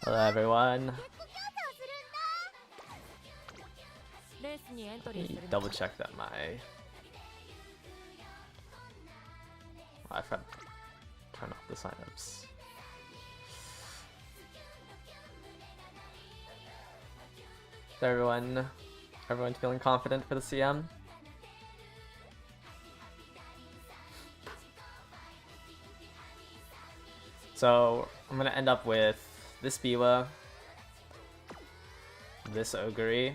Hello everyone. Double check that I forgot to turn off the signups. So everyone's feeling confident for the CM? So I'm gonna end up with this Biwa, this Ogre,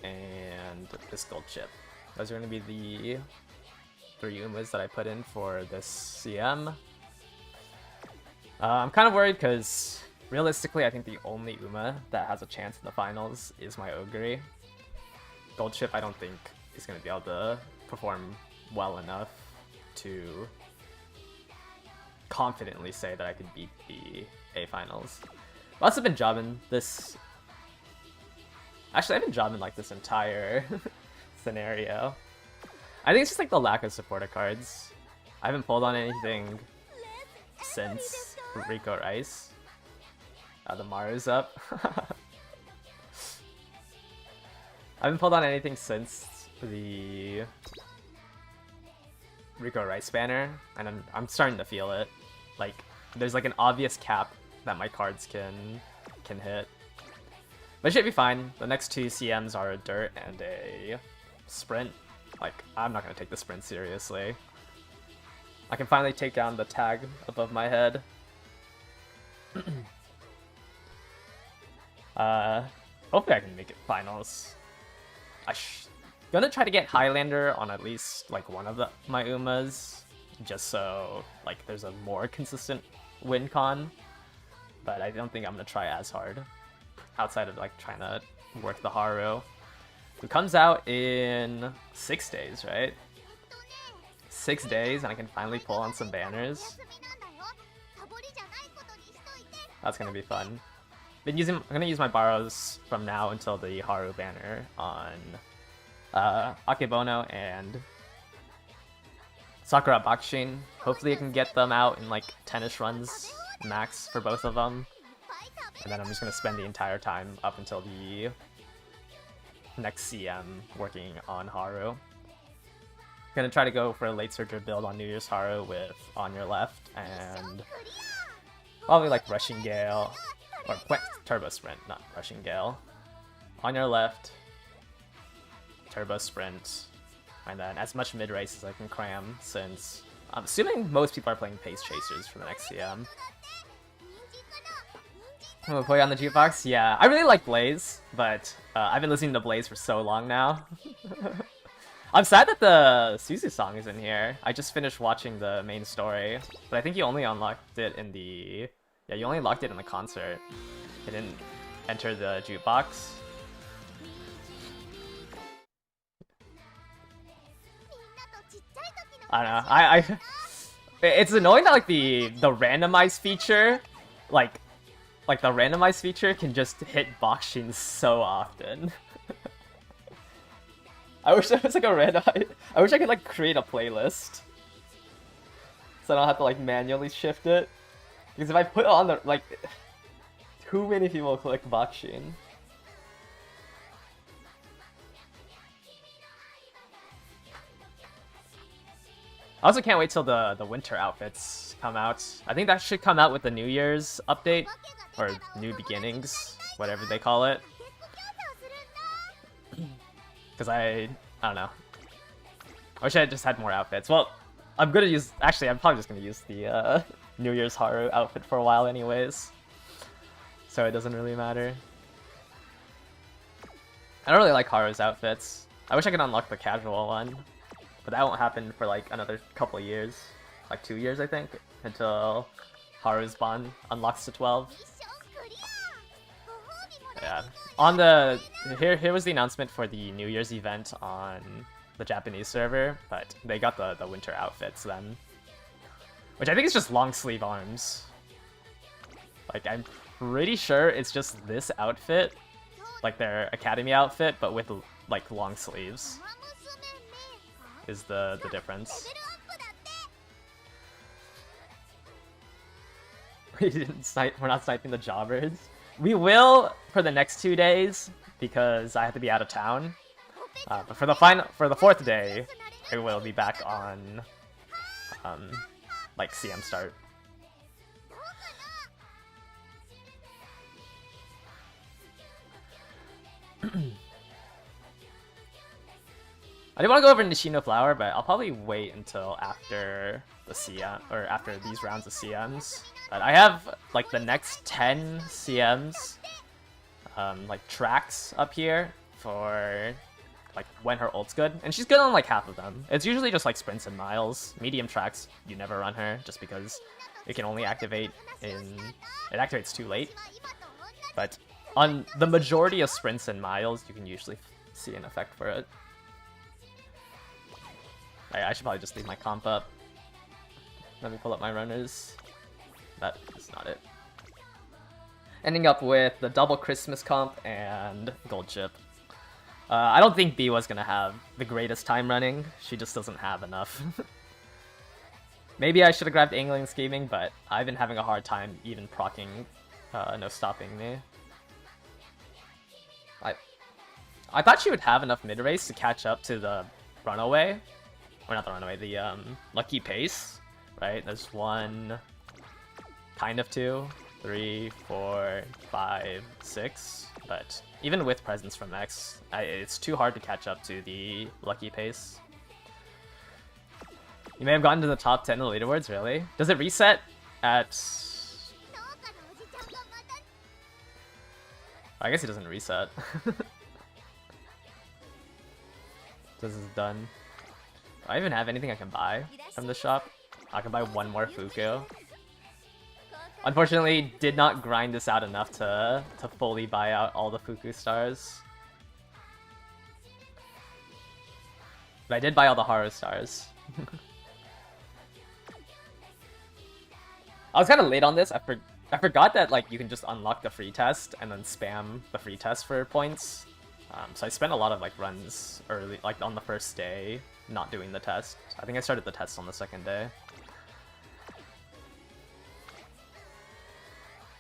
and this Gold Chip. Those are gonna be the 3 Umas that I put in for this CM. I'm kind of worried because realistically I think the only Uma that has a chance in the finals is my Ogre. Gold Chip I don't think is gonna be able to perform well enough to confidently say that I could beat the A finals. I've also been jobbing this. Actually, I've been jobbing like this entire scenario. I think it's just like the lack of supporter cards. I haven't pulled on anything since Rico Rice. The Maru's up. I haven't pulled on anything since the Rico Rice banner, and I'm starting to feel it. Like, there's like an obvious cap that my cards can hit. But it should be fine. The next 2 CMs are a dirt and a sprint. Like, I'm not gonna take the sprint seriously. I can finally take down the tag above my head. Hopefully I can make it finals. Gonna try to get Highlander on at least like one of my Umas, just so like there's a more consistent win con. But I don't think I'm gonna try as hard outside of like trying to work the Haru, who comes out in 6 days, right? 6 days, and I can finally pull on some banners. That's gonna be fun. I'm gonna use my borrows from now until the Haru banner on Akebono and Sakura Bakushin. Hopefully I can get them out in like 10ish runs max for both of them. And then I'm just gonna spend the entire time up until the next CM working on Haru. Gonna try to go for a late surger build on New Year's Haru with On Your Left and probably like Rushing Gale, or Turbo Sprint, not Rushing Gale. On Your Left, Turbo Sprint, and then as much mid-race as I can cram, since I'm assuming most people are playing Pace Chasers for the next CM. I'm gonna play on the jukebox? Yeah, I really like Blaze, but I've been listening to Blaze for so long now. I'm sad that the Suzu song is in here. I just finished watching the main story, but I think you only unlocked it in the... Yeah, you only unlocked it in the concert. It didn't enter the jukebox. I don't know. It's annoying that like the randomized feature, like the randomized feature can just hit Bakushin so often. I wish there was like a randomized. I wish I could like create a playlist, so I don't have to like manually shift it. Because if I put on the like, too many people click Bakushin. I also can't wait till the winter outfits come out. I think that should come out with the New Year's update, or New Beginnings, whatever they call it. Because I don't know. I wish I had just had more outfits. Well, I'm gonna use... Actually, I'm probably just gonna use the New Year's Haru outfit for a while anyways. So it doesn't really matter. I don't really like Haru's outfits. I wish I could unlock the casual one. But that won't happen for like another couple of years. Like 2 years, I think. Until Haru's Bond unlocks to 12. Yeah. On the... Here was the announcement for the New Year's event on the Japanese server. But they got the winter outfits then. Which I think is just long sleeve arms. Like, I'm pretty sure it's just this outfit. Like their academy outfit, but with like long sleeves. Is the difference. We're not sniping the jobbers. We will for the next 2 days because I have to be out of town. But for the 4th day, I will be back on like CM start. I do want to go over Nishino Flower, but I'll probably wait until after the CM, or after these rounds of CMs. But I have like the next 10 CMs, like tracks up here for like when her ult's good, and she's good on like half of them. It's usually just like sprints and miles. Medium tracks, you never run her just because it can only activate it activates too late. But on the majority of sprints and miles, you can usually see an effect for it. I should probably just leave my comp up. Let me pull up my runners. That is not it. Ending up with the double Christmas comp and gold chip. I don't think B was gonna have the greatest time running. She just doesn't have enough. Maybe I should have grabbed Angling and Scheming, but I've been having a hard time even proccing no stopping me. I thought she would have enough mid race to catch up to the runaway. Or not the runaway, the lucky pace, right? There's 1, kind of 2, 3, 4, 5, 6. But even with presence from X, it's too hard to catch up to the lucky pace. You may have gotten to the top 10 of the leaderboards, really? Does it reset at... I guess it doesn't reset. This is done. Do I even have anything I can buy from the shop? I can buy 1 more Fuku. Unfortunately, did not grind this out enough to fully buy out all the Fuku stars. But I did buy all the Haru stars. I was kind of late on this. I forgot that like you can just unlock the free test and then spam the free test for points. So I spent a lot of like runs early, like on the first day, not doing the test. I think I started the test on the 2nd day.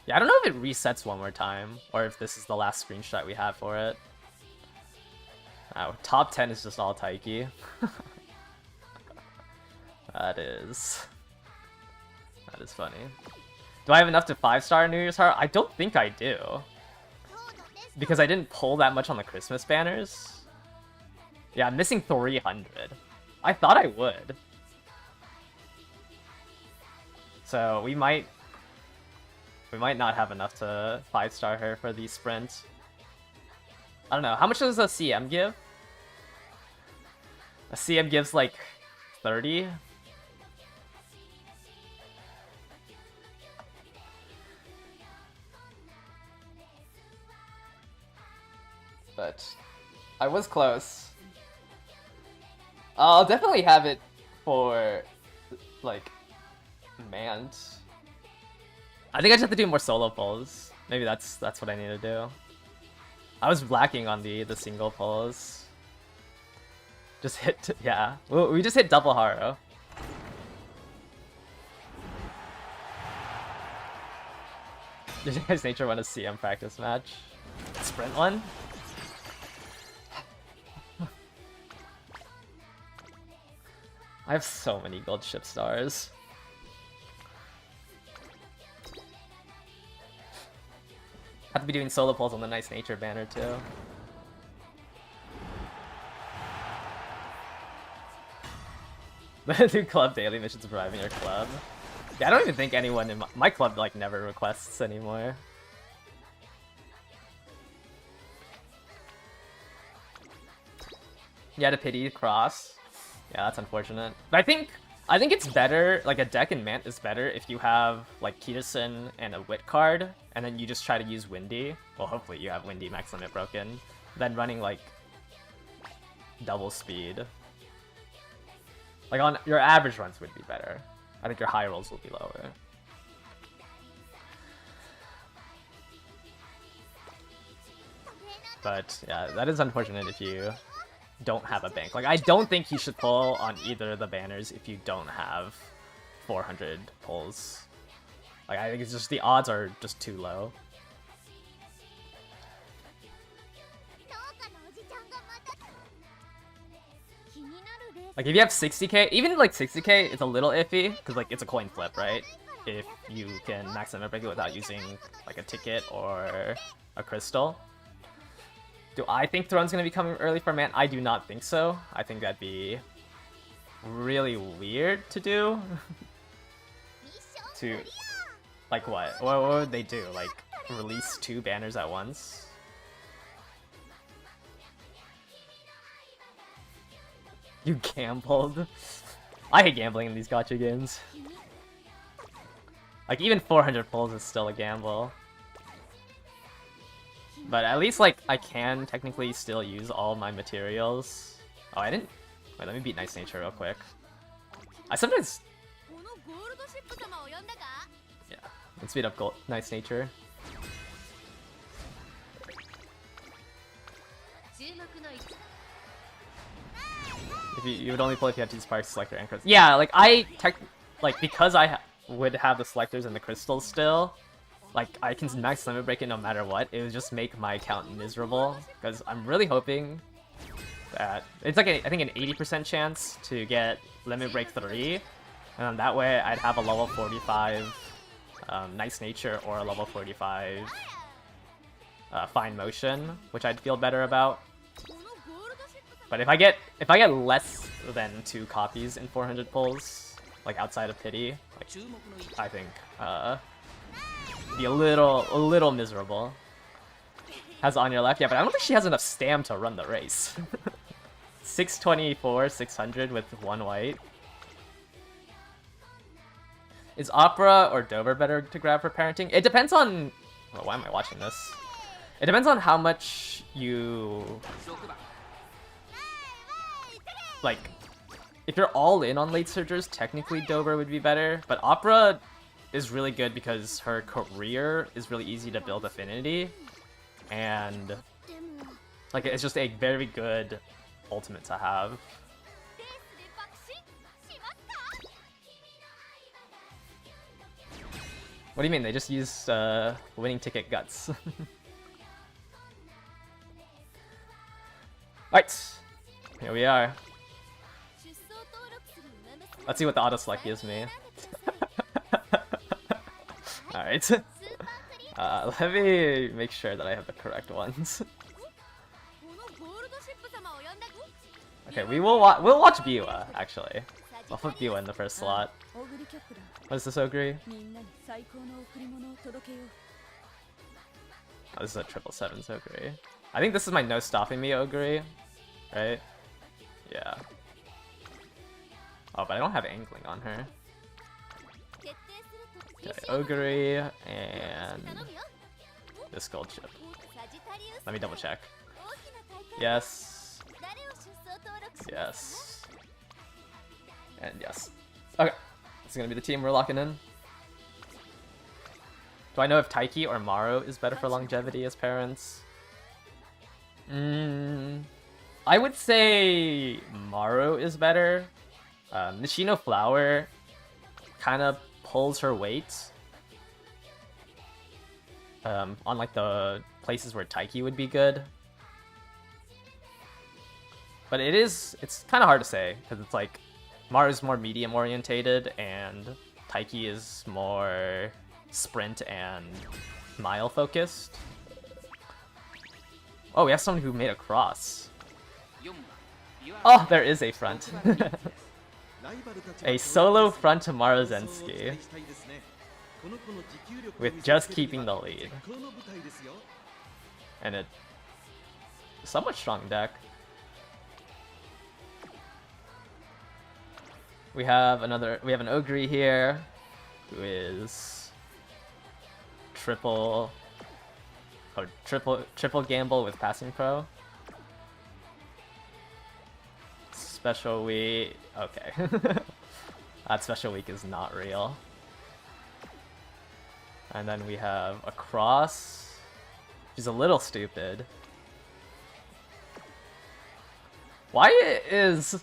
Yeah, I don't know if it resets one more time, or if this is the last screenshot we have for it. Oh, top 10 is just all Taiki. That is funny. Do I have enough to 5-star New Year's Heart? I don't think I do. Because I didn't pull that much on the Christmas banners. Yeah, I'm missing 300. I thought I would. So we might not have enough to 5-star her for the sprint. I don't know. How much does a CM give? A CM gives like 30? But I was close. I'll definitely have it for like manned. I think I just have to do more solo pulls. Maybe that's what I need to do. I was lacking on the single pulls. Just hit, yeah. We just hit double Haru. Did you guys nature want a CM practice match? Sprint one? I have so many gold ship stars. Have to be doing solo pulls on the Nice Nature banner too. Do club daily missions arriving your club. Yeah, I don't even think anyone in my club like never requests anymore. You had a pity cross. Yeah, that's unfortunate. But I think it's better, like a deck in Mant is better if you have like Kitasen and a Wit card, and then you just try to use Windy. Well, hopefully you have Windy max limit broken. Then running like double speed. Like on your average runs would be better. I think your high rolls will be lower. But yeah, that is unfortunate if you don't have a bank. Like, I don't think you should pull on either of the banners if you don't have 400 pulls. Like, I think it's just the odds are just too low. Like, if you have 60k, even like 60k, it's a little iffy, because like it's a coin flip, right? If you can max limit break it without using like a ticket or a crystal. Do I think Throne's gonna be coming early for man? I do not think so. I think that'd be really weird to do. To like what? What would they do? Like release 2 banners at once? You gambled. I hate gambling in these gacha games. Like even 400 pulls is still a gamble. But at least like I can technically still use all my materials. Oh, I didn't. Wait, let me beat Nice Nature real quick. I sometimes. Yeah, let's beat up Nice Nature. If you would only play if you had to Spark Selector and Crystals. Yeah, like because I would have the Selectors and the Crystals still, like I can max limit break it no matter what. It would just make my account miserable because I'm really hoping that it's like I think an 80% chance to get limit break 3, and that way I'd have a level 45 Nice Nature or a level 45 Fine Motion, which I'd feel better about. But if I get less than 2 copies in 400 pulls, like outside of Pity, like, I think be a little miserable. Has Anya left? Yeah, but I don't think she has enough stam to run the race. 624, 600 with 1 white. Is Opera or Dover better to grab for parenting? It depends on. Oh, why am I watching this? It depends on how much you. Like, if you're all in on late surgers, technically Dover would be better, but Opera is really good because her career is really easy to build affinity, and like it's just a very good ultimate to have. What do you mean? They just use winning ticket guts. Right, here we are. Let's see what the auto select gives me. Alright. Let me make sure that I have the correct ones. Okay, we'll watch Biwa, actually. I'll put Biwa in the first slot. What is this Ogre? Oh, this is a 777 Ogre. I think this is my no stopping me Ogre, right? Yeah. Oh, but I don't have angling on her. Okay, Ogre and this gold chip. Let me double check. Yes. Yes. And yes. Okay. This is gonna be the team we're locking in. Do I know if Taiki or Maru is better for longevity as parents? I would say Maru is better. Nishino Flower kind of pulls her weight on like the places where Taiki would be good. But it's kind of hard to say because it's like Maru's more medium orientated and Taiki is more sprint and mile focused. Oh, we have someone who made a cross. Oh, there is a front. A solo front to Maruzensky with just keeping the lead. And a somewhat strong deck. We have an Ogre here who is triple gamble with passing pro. Special week. Okay. That special week is not real. And then we have a cross. She's a little stupid. Why is...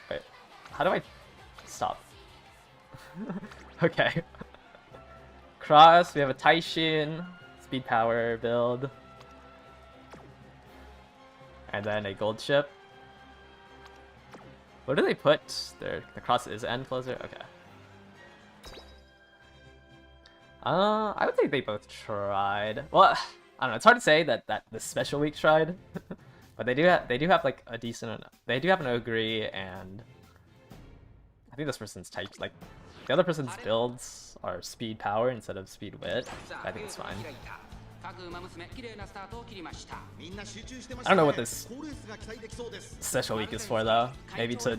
Wait, how do I stop? Okay. Cross, we have a Taishin, speed power build. And then a gold ship. What do they put? The cross is end closer? Okay. I would say they both tried. Well, I don't know, it's hard to say that the special week tried. But they do have like a decent, they do have an Ogre, and I think this person's type, like, the other person's builds are speed power instead of speed wit. I think it's fine. I don't know what this special week is for though. Maybe to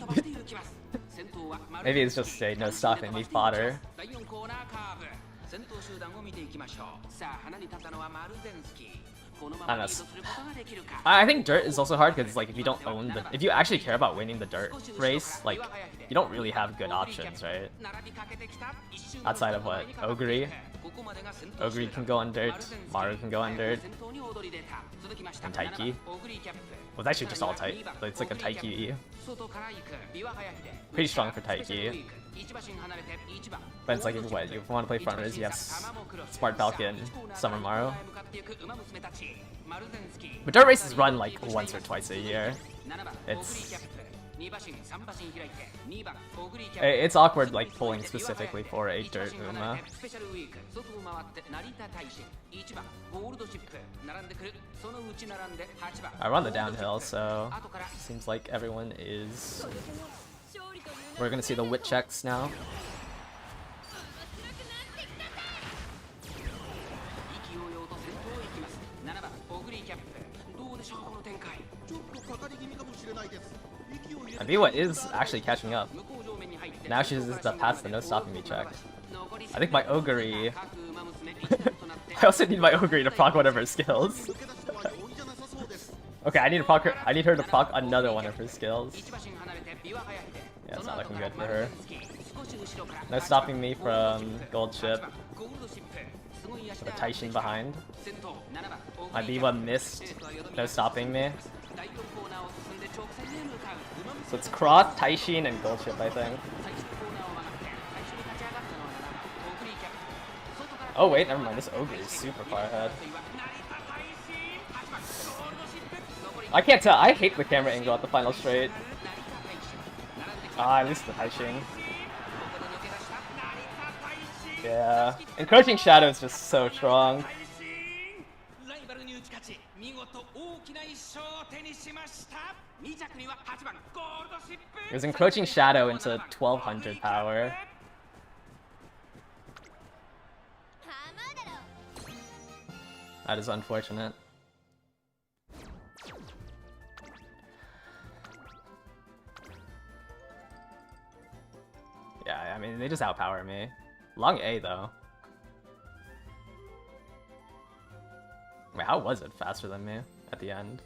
maybe it's just a no stopping me fodder. I think dirt is also hard because like if you don't own the, if you actually care about winning the dirt race, like you don't really have good options, right? Outside of what? Ogre can go on dirt, Maru can go on dirt, and Taiki. Well, it's actually just all Taiki, but it's like a Taiki. Pretty strong for Taiki. But it's like, if you want to play fronters, you have Smart Falcon, Summer Maru. But dirt races run like once or twice a year. It's awkward like pulling specifically for a dirt Uma. We're on the downhill, so seems like everyone is... We're gonna see the wit checks now. Aviwa is actually catching up. Now she's just past the no stopping me check. I think my Ogre... I also need my Ogre to proc one of her skills. Okay, I need her to proc another one of her skills. Yeah, it's not looking good for her. No stopping me from gold ship. With a Taishin behind. My Viva missed no stopping me. So it's Cross, Taishin, and gold ship, I think. Oh wait, never mind, this Ogre is super far ahead. I can't tell, I hate the camera angle at the final straight. At least the Taishin. Yeah. Encroaching Shadow is just so strong. It was Encroaching Shadow into 1200 power. That is unfortunate. Yeah, I mean, they just outpower me. Long A, though. Wait, how was it faster than me at the end?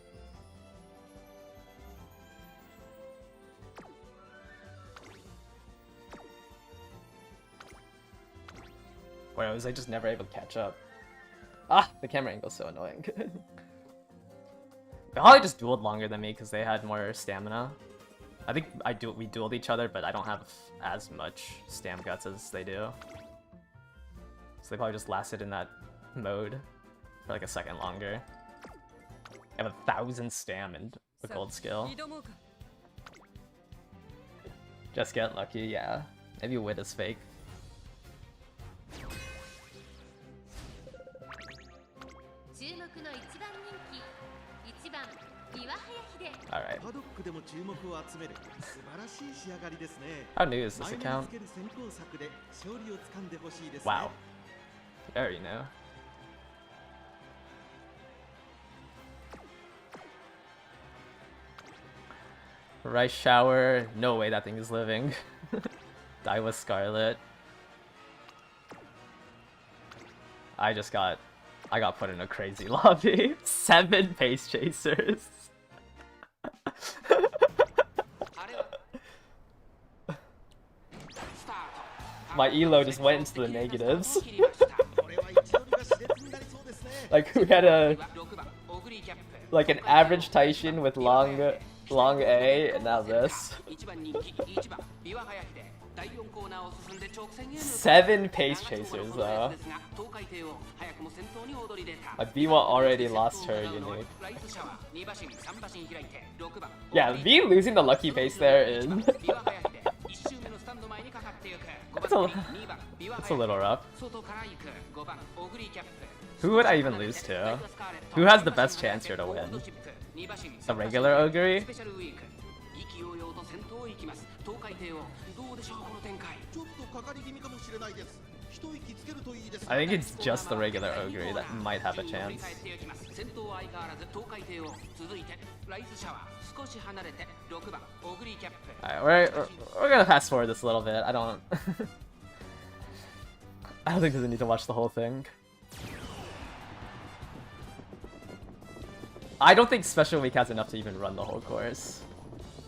Wait, was I just never able to catch up? Ah, the camera angle's so annoying. They probably just dueled longer than me because they had more stamina. I think we dueled each other, but I don't have as much stam guts as they do. So they probably just lasted in that mode for like a second longer. I have 1,000 stam and a gold skill. Just get lucky, yeah. Maybe wit is fake. Alright. How new is this account? Wow. Very new. Rice Shower. No way that thing is living. Daiwa Scarlet. I got put in a crazy lobby. 7 pace chasers. My elo just went into the negatives. Like, we had an average Taishin with long Long A, and now this. 7 pace chasers though. My Biwa already lost her unique. Yeah, V losing the lucky pace there is... It's a little rough. Who would I even lose to? Who has the best chance here to win? The regular Ogre? I think it's just the regular Ogre that might have a chance. Alright, we're gonna fast forward this a little bit. I don't think there's a need to watch the whole thing. I don't think Special Week has enough to even run the whole course.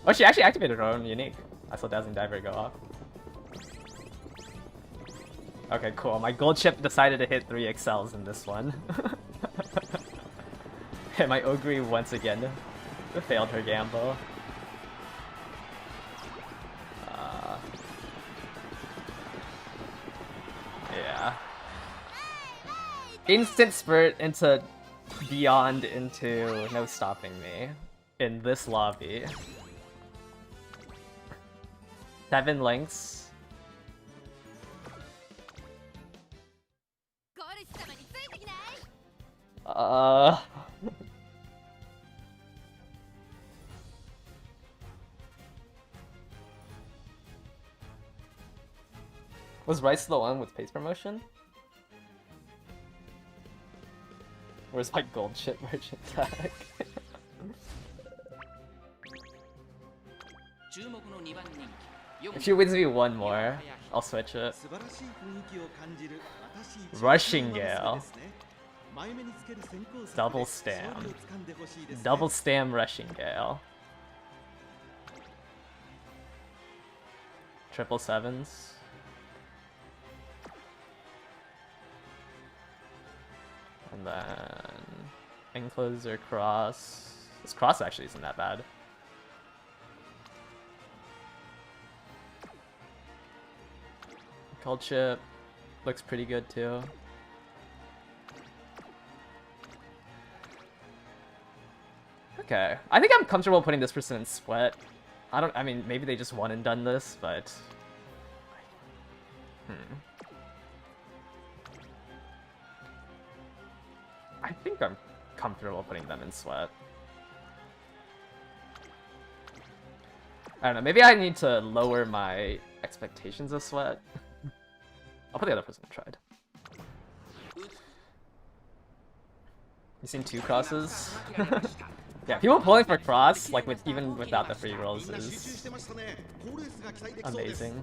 Oh, she actually activated her own unique. I saw Dazzling Diver go off. Okay, cool. My gold chip decided to hit 3 excels in this one. And my Ogre once again failed her gamble. Yeah. Instant spurt into Beyond into no stopping me in this lobby. 7 links. Was Rice the one with pace promotion? Where's my gold chip merchant tag? If she wins me one more, I'll switch it. Rushing Gale. Double Stam. Double Stam Rushing Gale. Triple sevens. And then Encloser Cross. This cross actually isn't that bad. Cold Chip looks pretty good too. Okay, I think I'm comfortable putting this person in Sweat. I mean, maybe they just one and done this, but... I think I'm comfortable putting them in Sweat. I don't know, maybe I need to lower my expectations of Sweat. I'll put the other person in Tried. You seen 2 crosses? Yeah, people pulling for cross, like even without the free rolls, is amazing.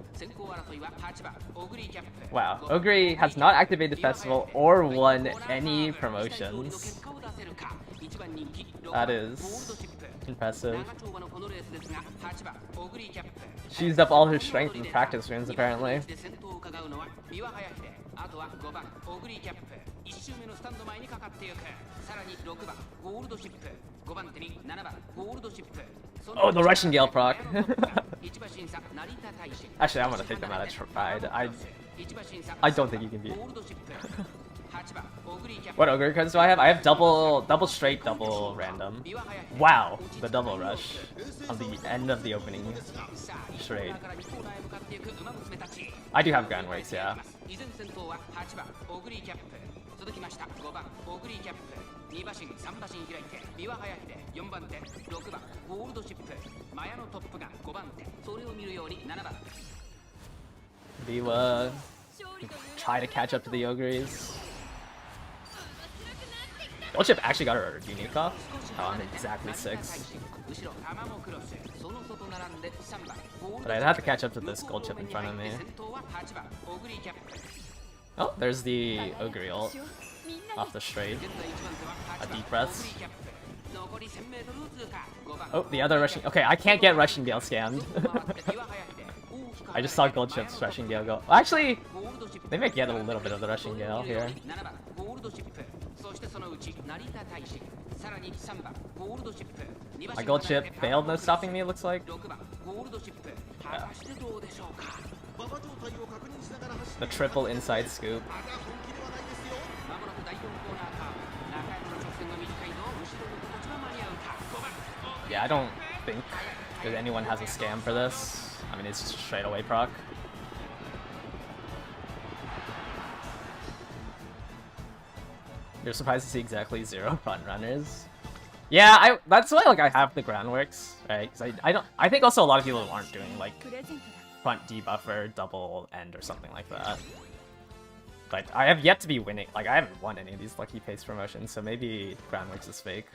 Wow, Ogre has not activated Festival or won any promotions. That is impressive. She used up all her strength in practice runes, apparently. Oh, the Russian Gale proc. Actually, I'm gonna take them out of Tried. I don't think you can beat. What Ogre cards do I have? I have double straight, double random. Wow, the double rush on the end of the opening straight. I do have Groundworks, yeah. Biwa try to catch up to the Ogres. Gold Chip actually got her unique off. Oh, I'm exactly 6. But I'd have to catch up to this Gold Chip in front of me. Oh, there's the Ogre ult off the straight. A deep breath. Oh, the other Rushing. Okay, I can't get Rushing Gale scammed. I just saw Gold Chip's Rushing Gale go. Well, actually, they might get a little bit of the Rushing Gale here. My gold chip failed no stopping me, it looks like. Yeah. The triple inside scoop. Yeah, I don't think that anyone has a scam for this. I mean, it's just straight away proc. You're surprised to see exactly 0 front runners. Yeah, that's why like I have the groundworks, right? Because I think also a lot of people aren't doing like front debuffer, double end or something like that. But I have yet to be winning. Like I haven't won any of these lucky pace promotions, so maybe groundworks is fake.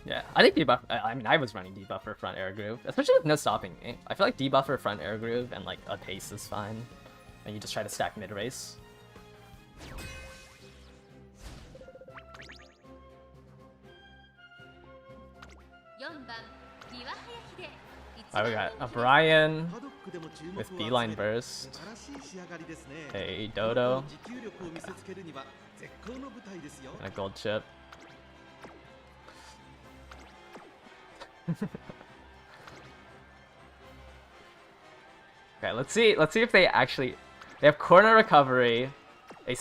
Yeah, I think debuff. I mean, I was running debuffer front air groove, especially with no stopping me. I feel like debuffer front air groove and like a pace is fine, and you just try to stack mid race. Alright, we got a Brian with beeline burst, a Dodo, and a gold chip. Okay, let's see if they actually have corner recovery. They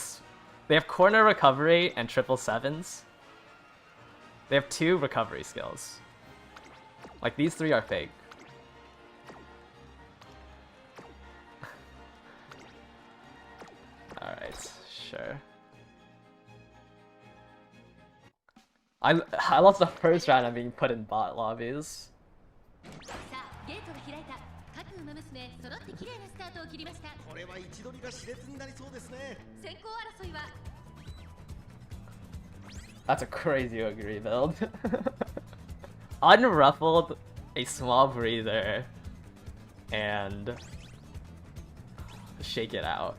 have corner recovery and triple sevens. They have 2 recovery skills. Like these 3 are fake. Alright, sure. I lost the first round of being put in bot lobbies. That's a crazy Ogre build. Unruffled, a small breather, and shake it out.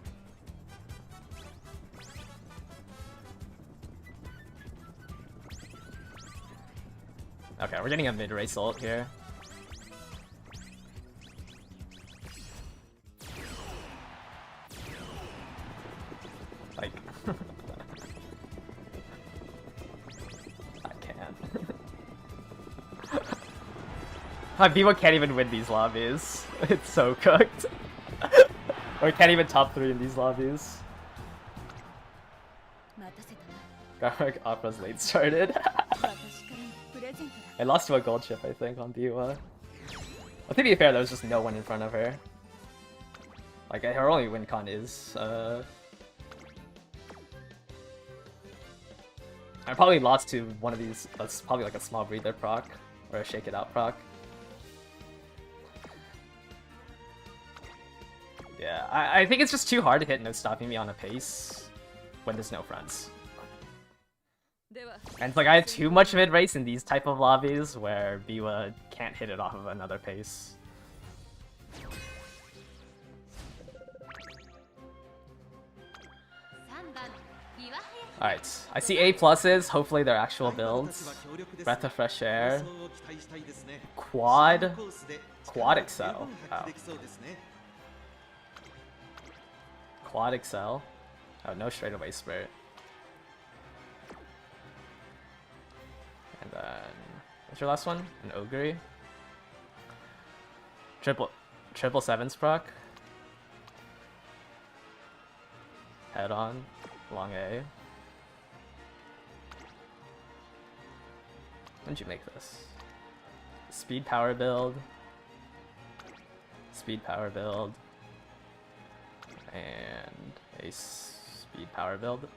Okay, we're getting a mid-race ult here. Like... I can't. People can't even win these lobbies. It's so cooked. Or can't even top 3 in these lobbies. Garlic Opera's late started. I lost to a gold chip, I think, on Biwa. Well, to be fair, there was just no one in front of her. Like, her only win con is, I probably lost to one of these, that's probably like a small breather proc, or a shake it out proc. Yeah, I think it's just too hard to hit no stopping me on a pace when there's no fronts. And it's like I have too much mid race in these type of lobbies where Biwa can't hit it off of another pace. Alright, I see A pluses, hopefully they're actual builds. Breath of fresh air. Quad Excel. Oh. Quad Excel. Oh, no straightaway spirit. And then, what's your last one? An Ogre? Triple sevens proc. Head on, long A. When did you make this? Speed power build. Speed power build. And a speed power build.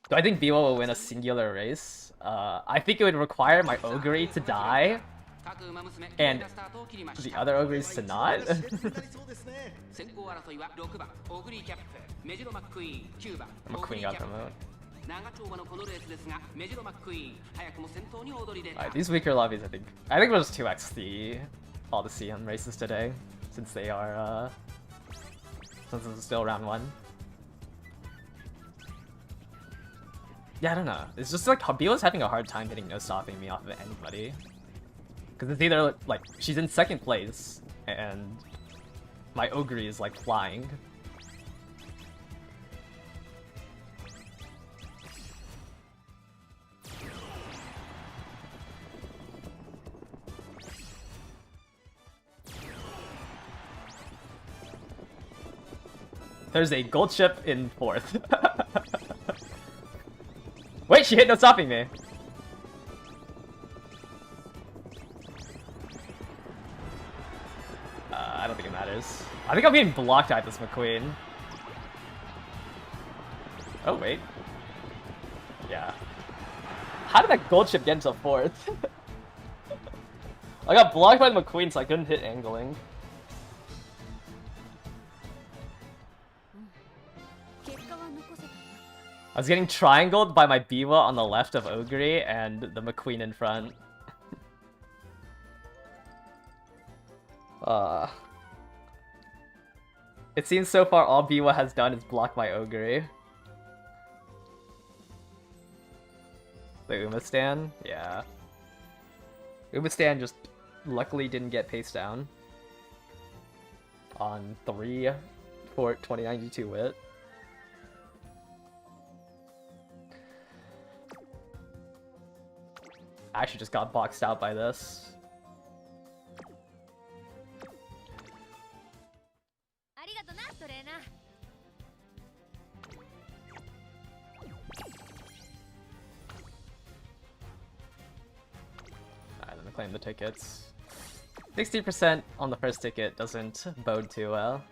Do I think Biwa will win a singular race? I think it would require my Ogre to die, and the other Ogres to not. I'm a Queen God promote. Alright, these weaker lobbies, I think we'll just 2x all the CM races today, since they are since it's still round 1. Yeah, I don't know. It's just like Biwa's having a hard time hitting no stopping me off of anybody. Because it's either like she's in second place and my Ogre is like flying. There's a gold chip in 4th. Wait, she hit no stopping me. I don't think it matters. I think I'm being blocked at this McQueen. Oh, wait. Yeah. How did that gold chip get into 4th? I got blocked by the McQueen, so I couldn't hit angling. I was getting triangled by my Biwa on the left of Ogre and the McQueen in front. It seems so far all Biwa has done is block my Ogre. The Umastan? Yeah. Umastan just luckily didn't get paced down on 3 for 2092 wit. I actually just got boxed out by this. Alright, let me claim the tickets. 60% on the first ticket doesn't bode too well.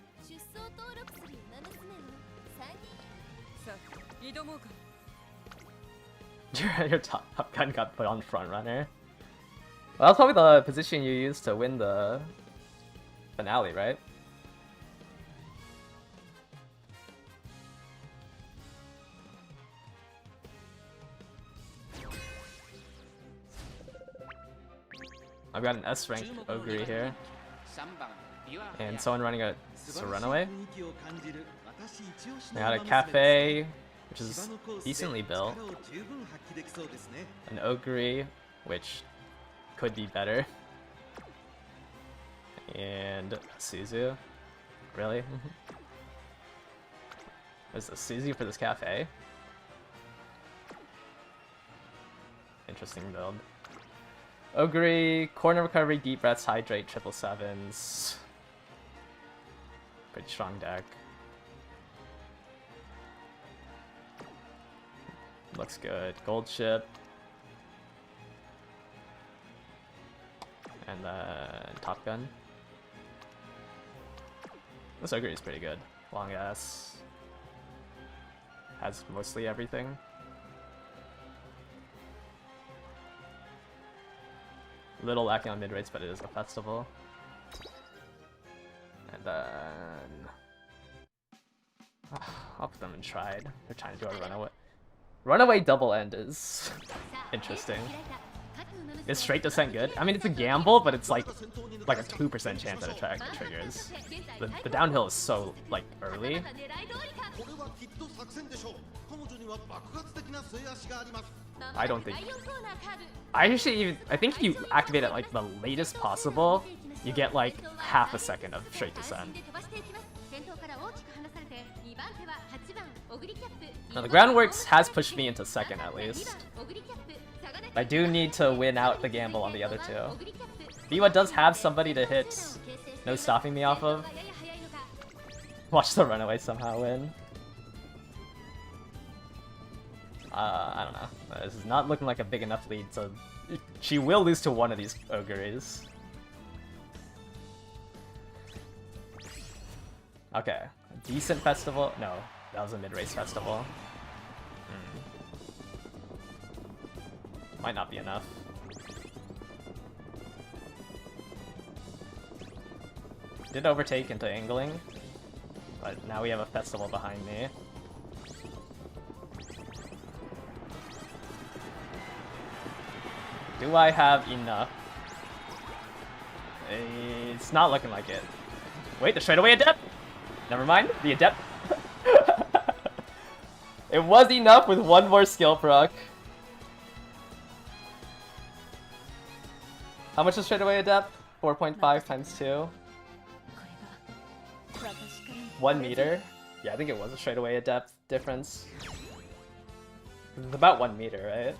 Your top gun got put on front runner. Well, that's probably the position you used to win the finale, right? I've got an S rank Ogre here. And someone running a runaway. I got a cafe, which is decently built. An Ogre, which could be better. And Suzu. Really? There's a Suzu for this cafe. Interesting build. Ogre, corner recovery, deep breaths, hydrate, 777s. Pretty strong deck. Looks good. Gold chip. And then Top Gun. This Ogre is pretty good. Long ass. Has mostly everything. Little lacking on mid rates, but it is a festival. And then I'll put them in tried. They're trying to do a runaway. Runaway double end is interesting. Is straight descent good? I mean, it's a gamble, but it's like a 2% chance that it triggers. The downhill is so like early. I don't think. I think if you activate it like the latest possible, you get like half a second of straight descent. Now the groundworks has pushed me into second at least. I do need to win out the gamble on the other two. Biwa does have somebody to hit no stopping me off of. Watch the runaway somehow win. I don't know. This is not looking like a big enough lead, so she will lose to one of these Ogres. Okay. Decent festival? No, that was a mid-race festival. Might not be enough. Did overtake into angling, but now we have a festival behind me. Do I have enough? It's not looking like it. Wait, the straightaway adept? Never mind, the adept. It was enough with one more skill proc. How much is straightaway adept? 4.5 times 2. 1 meter? Yeah, I think it was a straightaway adept difference. It's about 1 meter, right?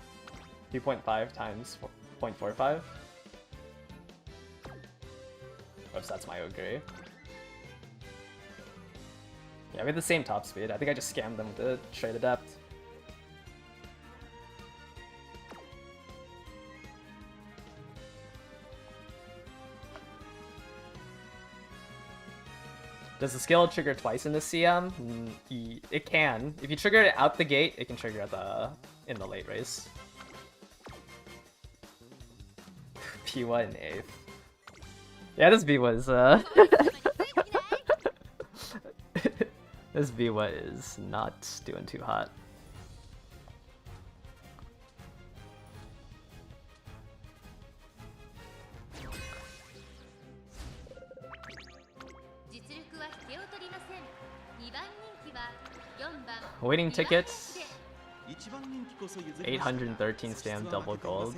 2.5 times 0.45. Oops, that's my Ogre. Yeah, we have the same top speed. I think I just scammed them with the straight adept. Does the skill trigger twice in the CM? It can. If you trigger it out the gate, it can trigger at in the late race. P1 in 8th. Yeah, this B was this B1 is not doing too hot. Waiting tickets. 813 stamp double gold.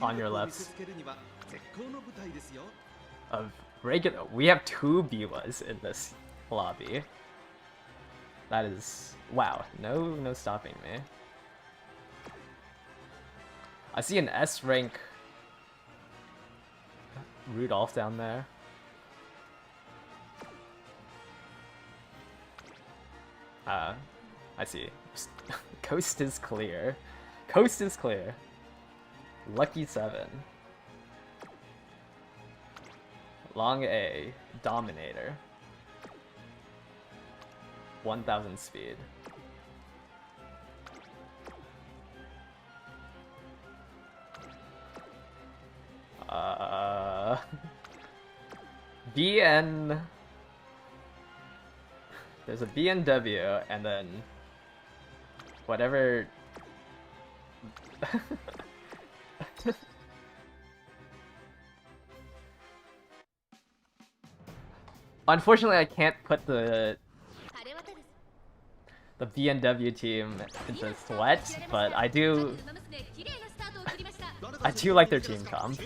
On your left. Of regular, we have 2 Biwas in this lobby. That is wow. No stopping me. I see an S rank Rudolph down there. I see. Coast is clear. Coast is clear. Lucky 7. Long A. Dominator. 1000 speed. BN. There's a BNW and then whatever. Unfortunately, I can't put the BNW team into sweat, but I do like their team comp.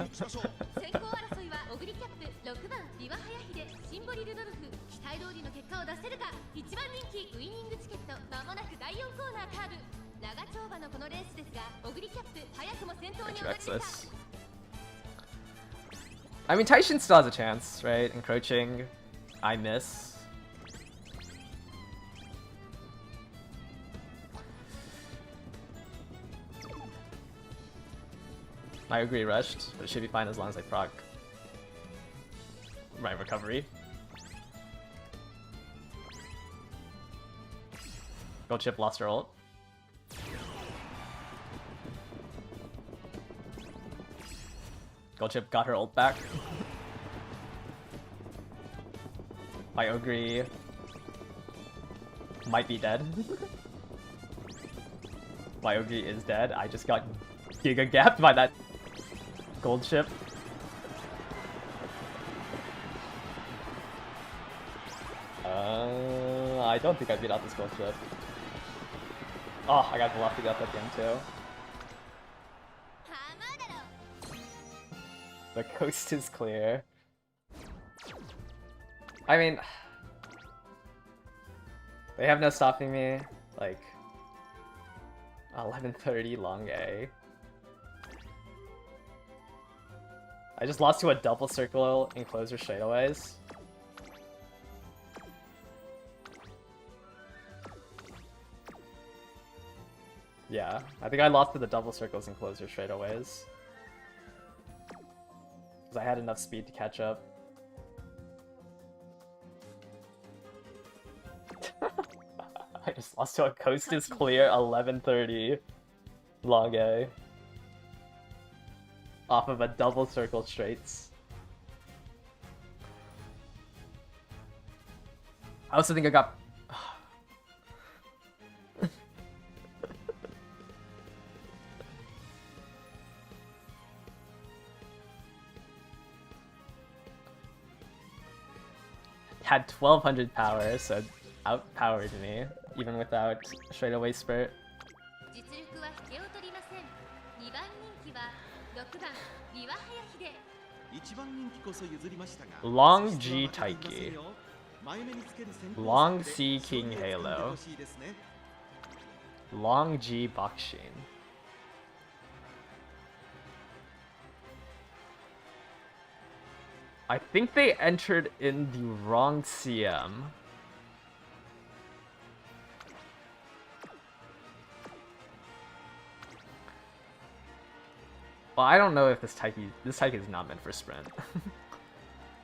This. I mean, Taishin still has a chance, right? Encroaching. I miss. I agree, rushed, but it should be fine as long as I proc my recovery. Gold chip lost her ult. Gold chip got her ult back. My Ogre might be dead. My Ogre is dead. I just got giga gapped by that gold chip. I don't think I beat out this gold chip. Oh, I got the lofty up at the end too. The coast is clear. I mean, they have no stopping me. Like 11:30 long A. I just lost to a double circle enclosure straightaways. Yeah, I think I lost to the double circles enclosure straightaways. Because I had enough speed to catch up. I just lost to a coast is clear 11:30 long A. Off of a double circle straights. I also think I got... had 1200 power, so outpowered me. even without straightaway Spirit. Long G Taiki. Long C King Halo. Long G Bakshin. I think they entered in the wrong CM. Well, I don't know if this Taiki is not meant for sprint.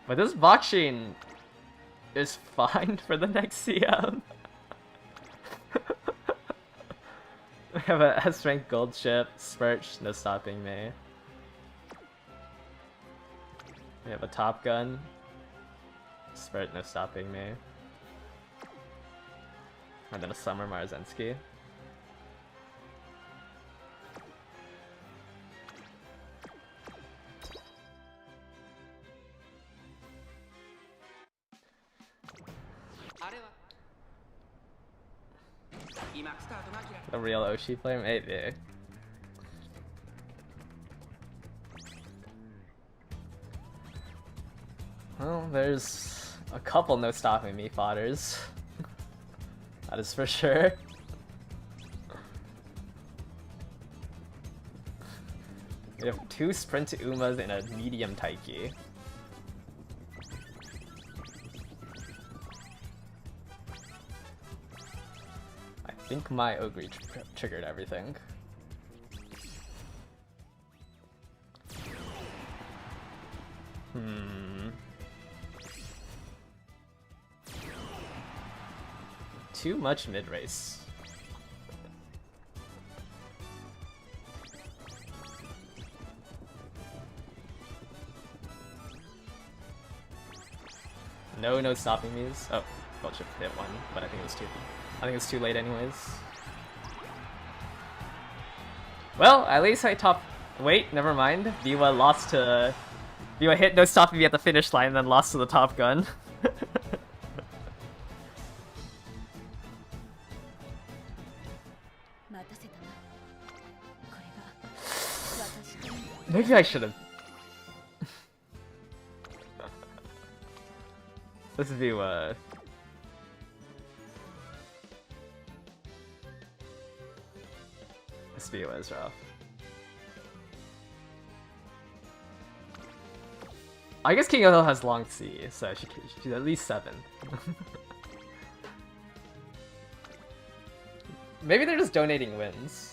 But this Bakshin is fine for the next CM. We have a S-rank gold ship, Spurch, no stopping me. We have a Top Gun, Spurt, no stopping me. And then a Summer Marzensky. A real Oshi player? Maybe. Well, there's a couple no stopping me fodders. That is for sure. We have 2 sprint Umas and a medium Taiki. I think my Ogre triggered everything. Too much mid-race. No stopping me's. Oh, Gold Ship hit one, but I think it was too late anyways. Well, at least I top. Wait, never mind. Biwa hit no stopping me at the finish line, and then lost to the Top Gun. Maybe I should have. This view, this view is rough. I guess King Hill has long C, so she's at least 7. Maybe they're just donating wins.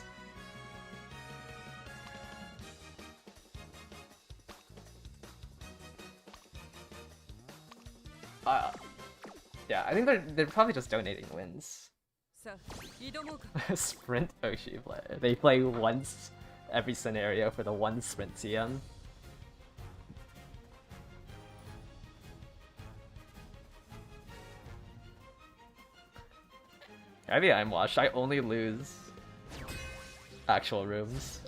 Yeah, I think they're probably just donating wins. Sprint Oshi player. They play once every scenario for the one sprint CM. Maybe I'm washed. I only lose actual rooms.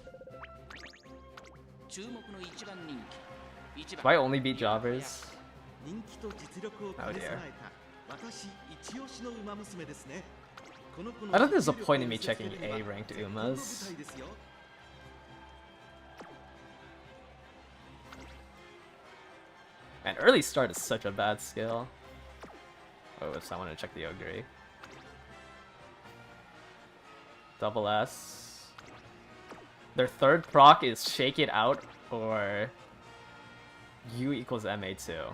Do I only beat jobbers? Oh dear. I don't think there's a point in me checking A-ranked Umas. Man, early start is such a bad skill. Oh, if I want to check the Ogre. Double S. Their third proc is Shake It Out or U equals MA2.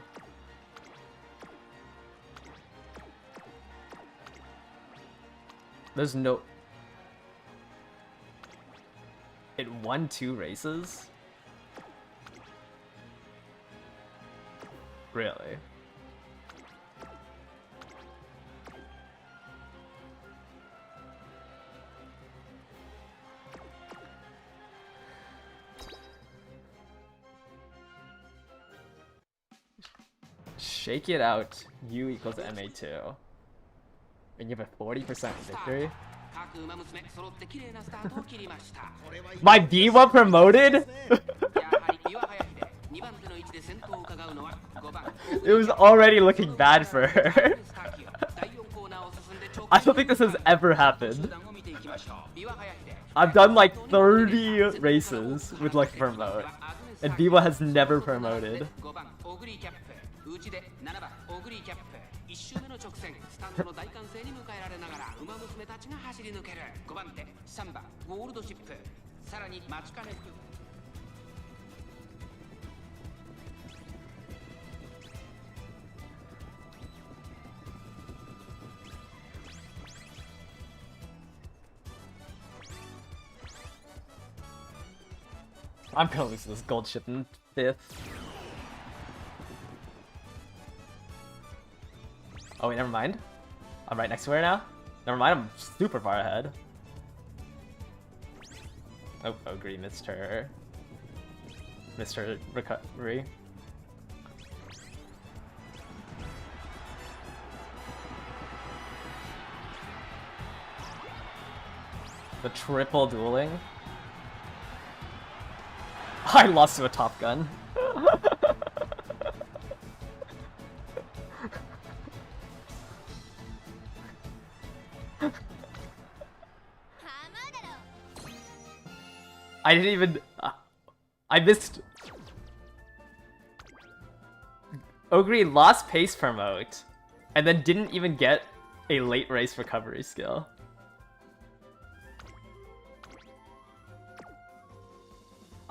There's no... It won 2 races? Really? Shake It Out, U equals MA2. And you have a 40% victory? My Biwa promoted? It was already looking bad for her. I don't think this has ever happened. I've done like 30 races with Lucky Promote, and Biwa has never promoted. I'm gonna lose this gold ship in 5th. Oh wait, never mind. I'm right next to her now? Never mind, I'm super far ahead. Oh, Ogre missed her. Missed her recovery. The triple dueling. I lost to a Top Gun. I didn't even... I missed... Ogre lost pace promote, and then didn't even get a late race recovery skill.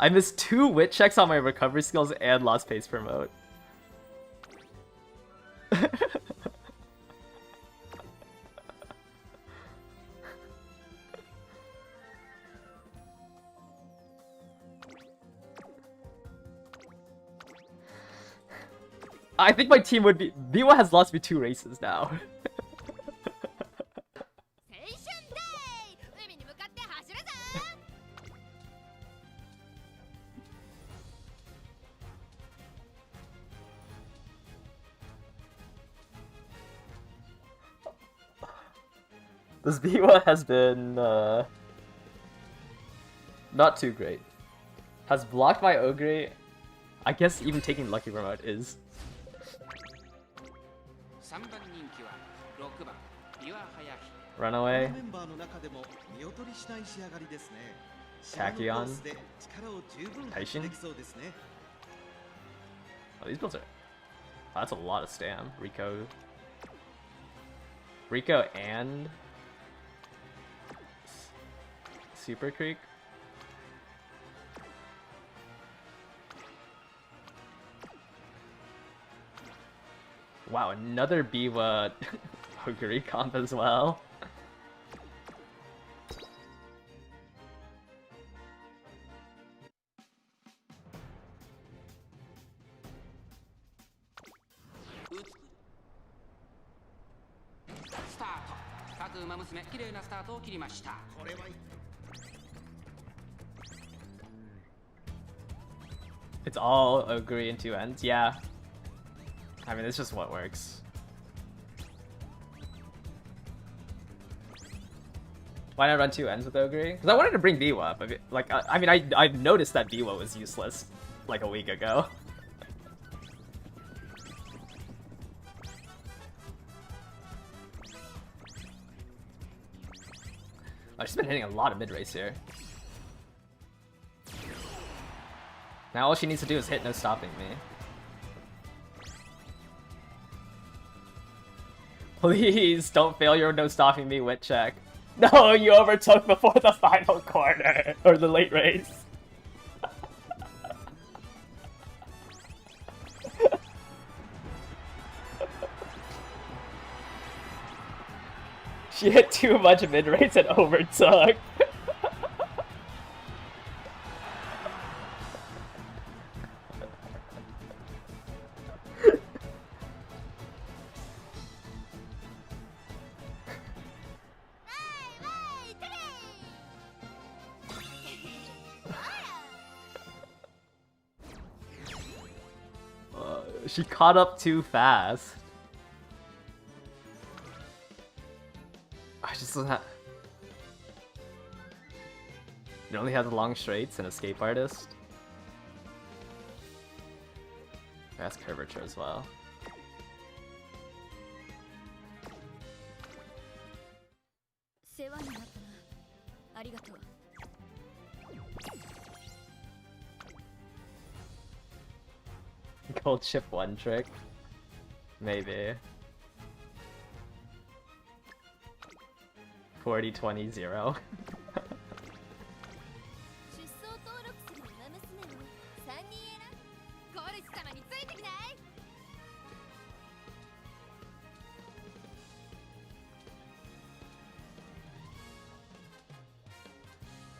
I missed 2 wit checks on my recovery skills and lost pace promote. I think my team would be... Biwa has lost me 2 races now. This Biwa has been, not too great. Has blocked my Ogre. I guess even taking Lucky Remote is. Runaway. Tachyon. Taishin. Oh, these builds are... Oh, that's a lot of stam. Rico and... Super Creek. Wow, another Biwa Ogre comp as well. It's all Ogre in 2 ends, yeah. I mean, it's just what works. Why not run 2 ends with Ogre? Because I wanted to bring Biwa up. Like, I mean, I noticed that Biwa was useless like a week ago. I've just been hitting a lot of mid-race here. Now all she needs to do is hit no stopping me. Please don't fail your no stopping me wit check. No, you overtook before the final corner or the late race. She hit too much mid race and overtook. She caught up too fast. I just don't have... It only has long straights and escape artist. That's curvature as well. Gold chip one trick? Maybe. 40-20-0.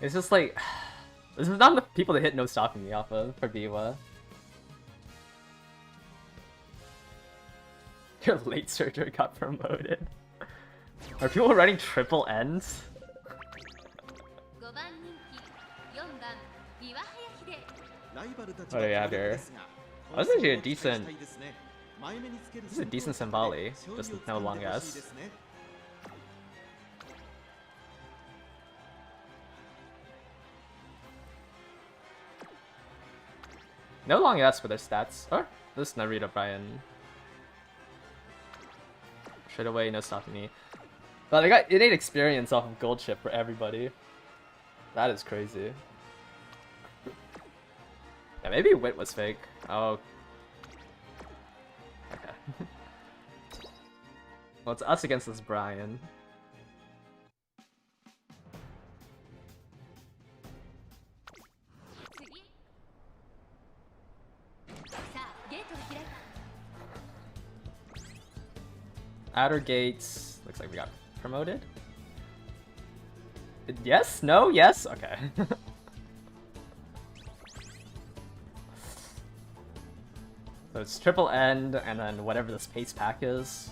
It's just like, this is not enough people to hit no stopping me off of for Biwa. Your late surgery got promoted. Are people running triple ends? What do we have here? Oh, this is actually a decent. This is a decent Symboli, just no long S. No long S for their stats. Or this Narita Brian. Straight away, no stopping me. But they got innate experience off of gold chip for everybody. That is crazy. Yeah, maybe Wit was fake. Oh. Okay. Well, it's us against this Brian. Outer gates. Looks like we got promoted. Yes? No? Yes? Okay. So it's triple end, and then whatever this pace pack is.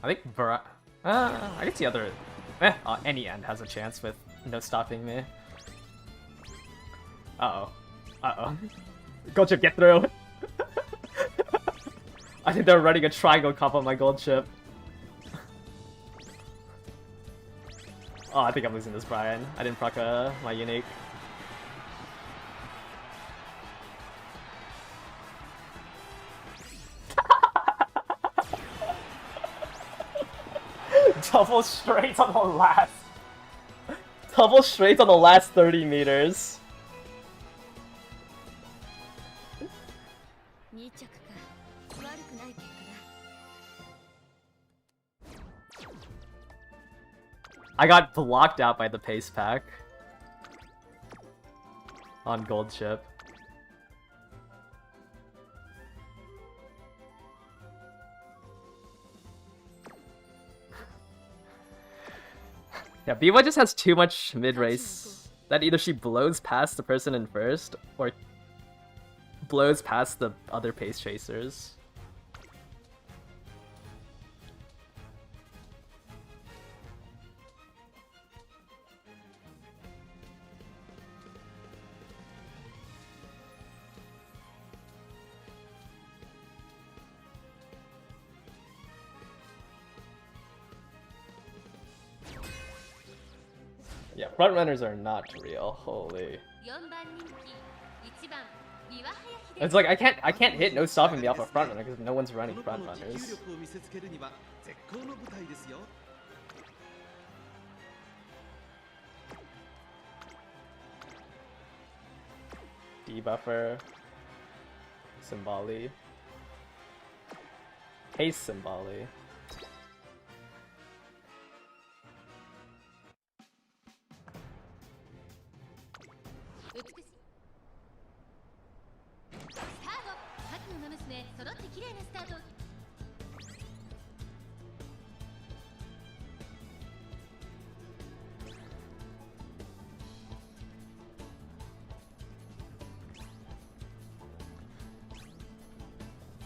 I think I guess the other... any end has a chance with no stopping me. Uh-oh. Uh-oh. Gold chip, get through! I think they're running a triangle comp on my gold chip. Oh, I think I'm losing this, Brian. I didn't proc my unique. Double straight on the last... Double straight on the last 30 meters. I got blocked out by the pace pack. On gold chip. Yeah, Biwa just has too much mid-race that either she blows past the person in first, or blows past the other pace chasers. Yeah, frontrunners are not real. Holy. It's like I can't hit no stopping me off a frontrunner because no one's running frontrunners. Debuffer. Symboli. Pace Symboli.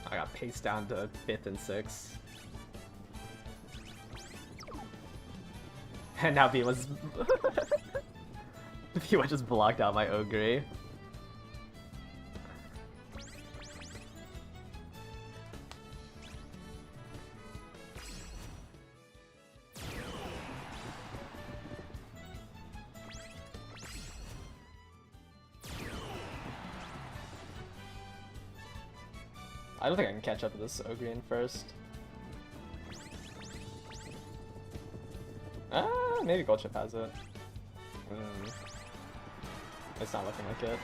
I got paced down to 5th and 6th. And now Biwa's... Biwa just blocked out my Ogre. I don't think I can catch up to this Ogreen first. Maybe Gold Chip has it. It's not looking like it.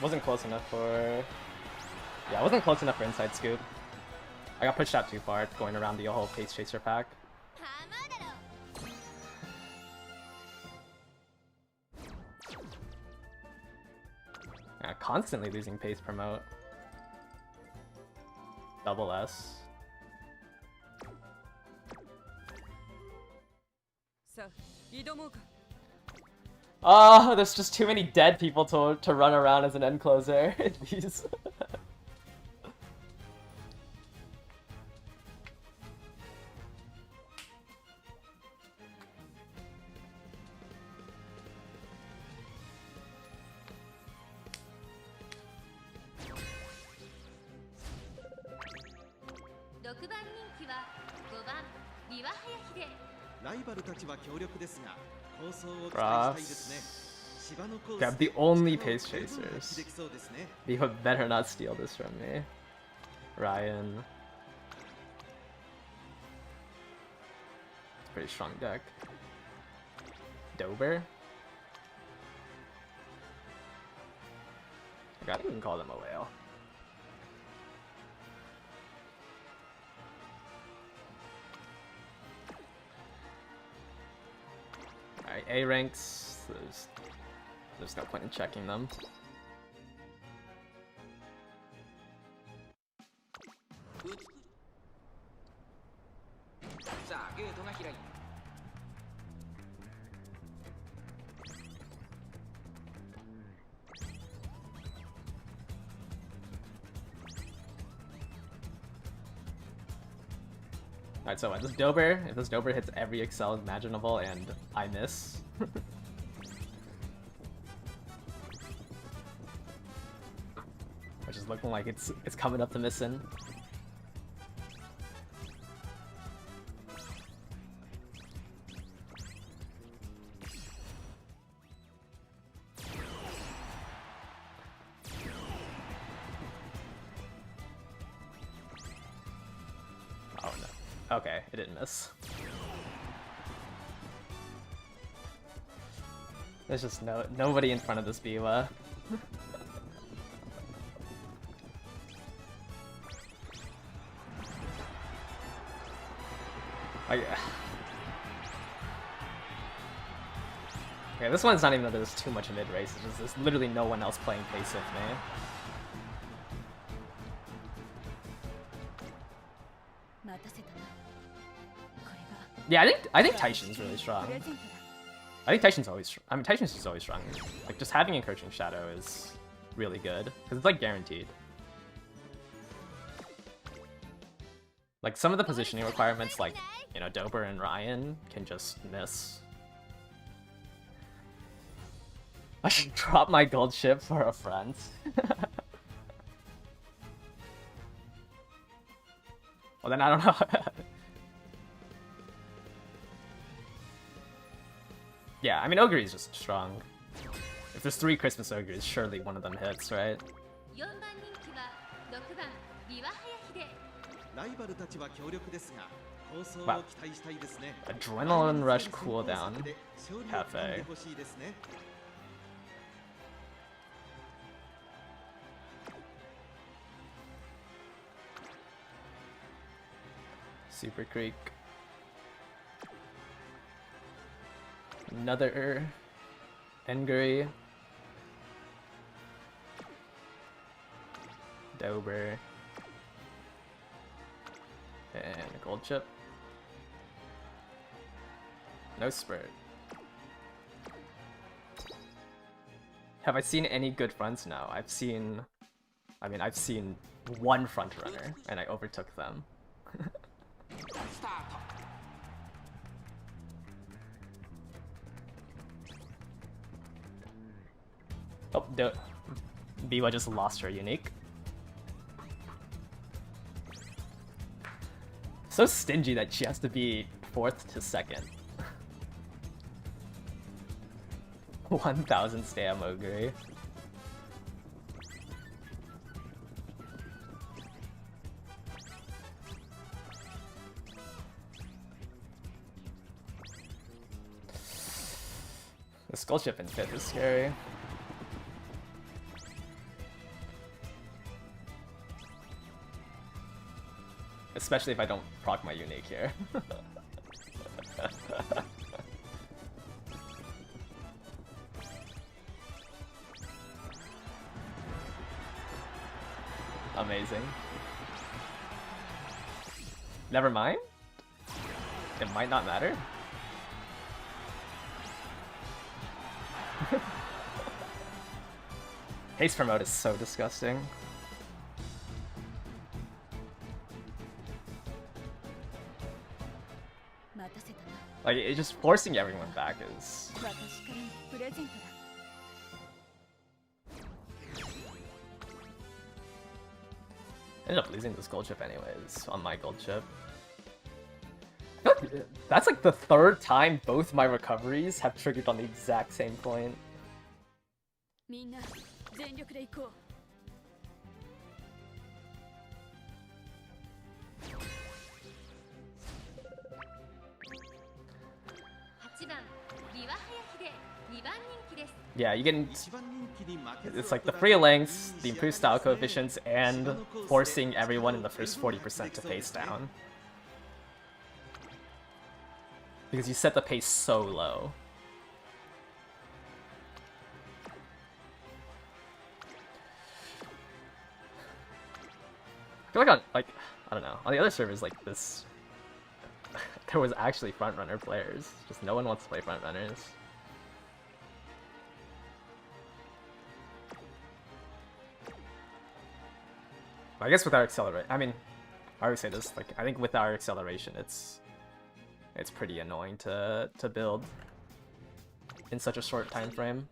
Wasn't close enough for... Yeah, I wasn't close enough for Inside Scoop. I got pushed out too far going around the whole Pace Chaser pack. Yeah, constantly losing Pace Promote. Double S. Oh, there's just too many dead people to run around as an end closer. These. Okay, I'm the only Pace Chasers. You better not steal this from me. Ryan. It's a pretty strong deck. Dober? I gotta even call them a whale. Alright, A ranks. There's no point in checking them. Alright, so this Dober, if this Dober hits every Excel imaginable and I miss. Which is looking like it's coming up to missing. Oh no. Okay, it didn't miss. There's just nobody in front of this Biwa. Okay, this one's not even that there's too much mid-race, it's just there's literally no one else playing pace with me. Yeah, I think Taishin's really strong. I think Taishin's always I mean Taishin's just always strong. Like just having Encroaching Shadow is really good because it's like guaranteed. Like some of the positioning requirements, like, you know, Dober and Ryan can just miss. I should drop my gold ship for a friend. Well then I don't know. Yeah, I mean Ogre is just strong. If there's 3 Christmas Ogres, surely one of them hits, right? Wow. Adrenaline Rush cooldown. Cafe. Super Creek. Another Enguri. Dober. And a gold chip. No Spurt. Have I seen any good fronts? No. I've seen one front runner and I overtook them. Oh, Biwa just lost her unique. So stingy that she has to be 4th to 2nd. 1000 stam ogre. The skull ship in 5th is scary. Especially if I don't proc my unique here. Amazing. Never mind. It might not matter. Haste promote is so disgusting. Like, it's just forcing everyone back is... Ended up losing this gold chip anyways, on my gold chip. I feel like that's like the 3rd time both my recoveries have triggered on the exact same point. Yeah, you can... It's like the free lengths, the improved style coefficients, and forcing everyone in the first 40% to pace down. Because you set the pace so low. I feel like I don't know, on the other servers like this, there was actually frontrunner players. Just no one wants to play frontrunners. I guess with our acceleration, I mean, I always say this, like, I think with our acceleration, it's pretty annoying to build in such a short time frame.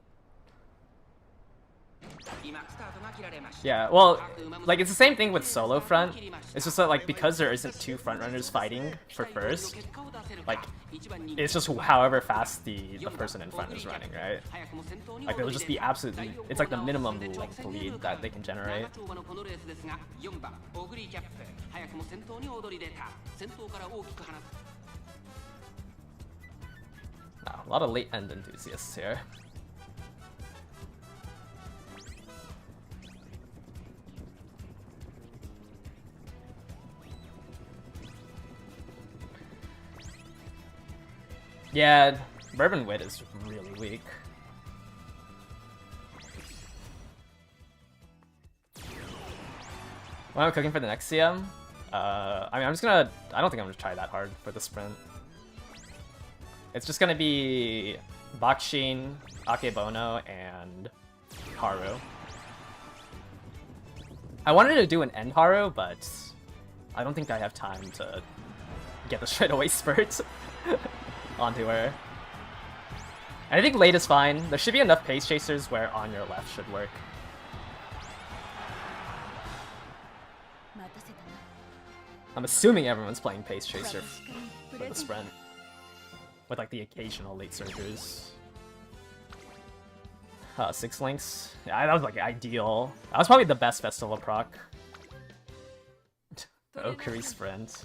Yeah, well, like, it's the same thing with solo front. It's just that, like, because there isn't 2 frontrunners fighting for first, like, it's just however fast the person in front is running, right? Like, it'll just be absolutely... It's like the minimum length lead that they can generate. Wow, a lot of late end enthusiasts here. Yeah, Bourbon Wit is really weak. When I'm cooking for the next CM, I mean, I don't think I'm gonna try that hard for the sprint. It's just gonna be Bakshin, Akebono, and Haru. I wanted to do an end Haru, but I don't think I have time to get the straightaway spurt onto her. And I think late is fine. There should be enough pace chasers where on your left should work. I'm assuming everyone's playing pace chaser for the sprint. With like the occasional late surgers. 6 links. Yeah, that was like ideal. That was probably the best festival proc. The Okuri sprint.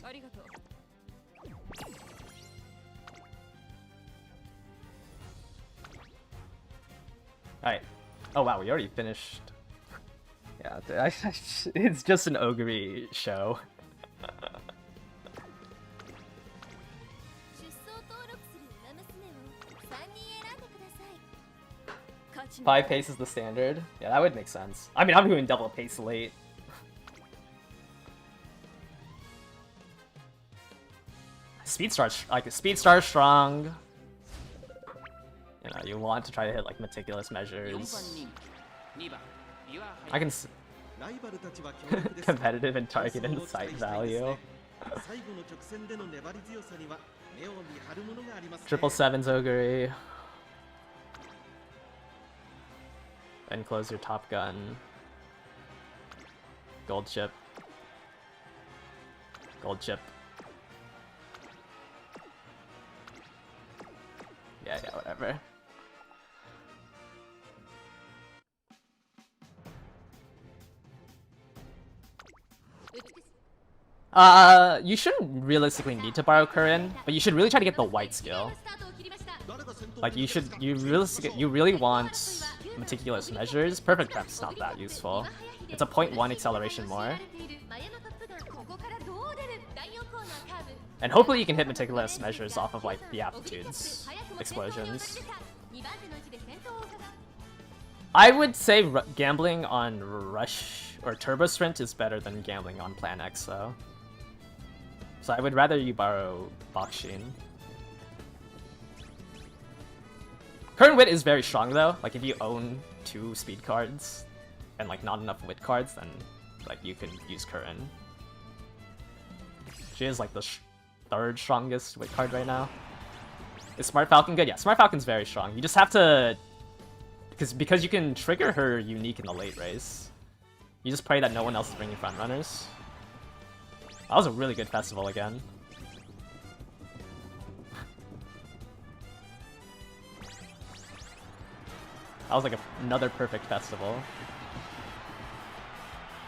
Alright. Oh wow, we already finished. Yeah, it's just an Ogre show. 5 pace is the standard. Yeah, that would make sense. I mean, I'm doing double pace late. Speedstar strong. You know, you want to try to hit like meticulous measures. I can competitive and target and sight value. 777's Ogre. And close your Top Gun. Gold chip. Gold chip. Yeah, whatever. You shouldn't realistically need to borrow Curran, but you should really try to get the white skill. Like you really want meticulous measures. Perfect prep's not that useful. It's a 0.1 acceleration more. And hopefully you can hit meticulous measures off of like the aptitudes, explosions. I would say gambling on Rush or Turbo Sprint is better than gambling on Plan X though. So I would rather you borrow Bakshin. Current Wit is very strong though. Like if you own 2 speed cards and like not enough wit cards, then like you can use Curran. She is like the 3rd strongest wit card right now. Is Smart Falcon good? Yeah, Smart Falcon's very strong. You just have to... Because you can trigger her unique in the late race. You just pray that no one else is bringing front runners. That was a really good festival again. That was like another perfect festival.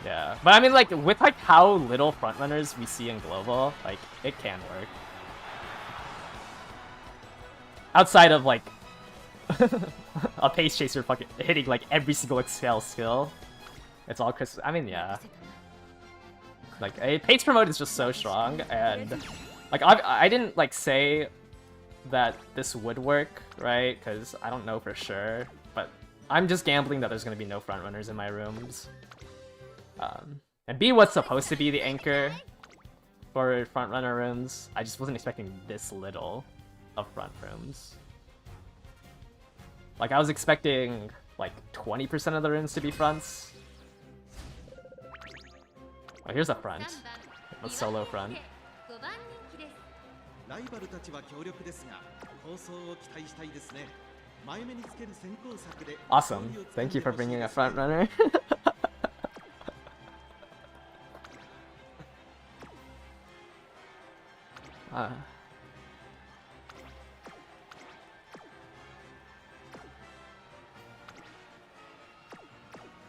Yeah, but I mean like with like how little frontrunners we see in global, like it can work. Outside of like a pace chaser fucking hitting like every single excel skill, it's all Chris. I mean, yeah, like a pace promote is just so strong, and like I didn't like say that this would work, right? Because I don't know for sure, but I'm just gambling that there's gonna be no frontrunners in my rooms. And B was supposed to be the anchor for frontrunner rooms. I just wasn't expecting this little of front rooms. Like I was expecting like 20% of the rooms to be fronts. Oh, here's a front. A solo front. Awesome. Thank you for bringing a front runner.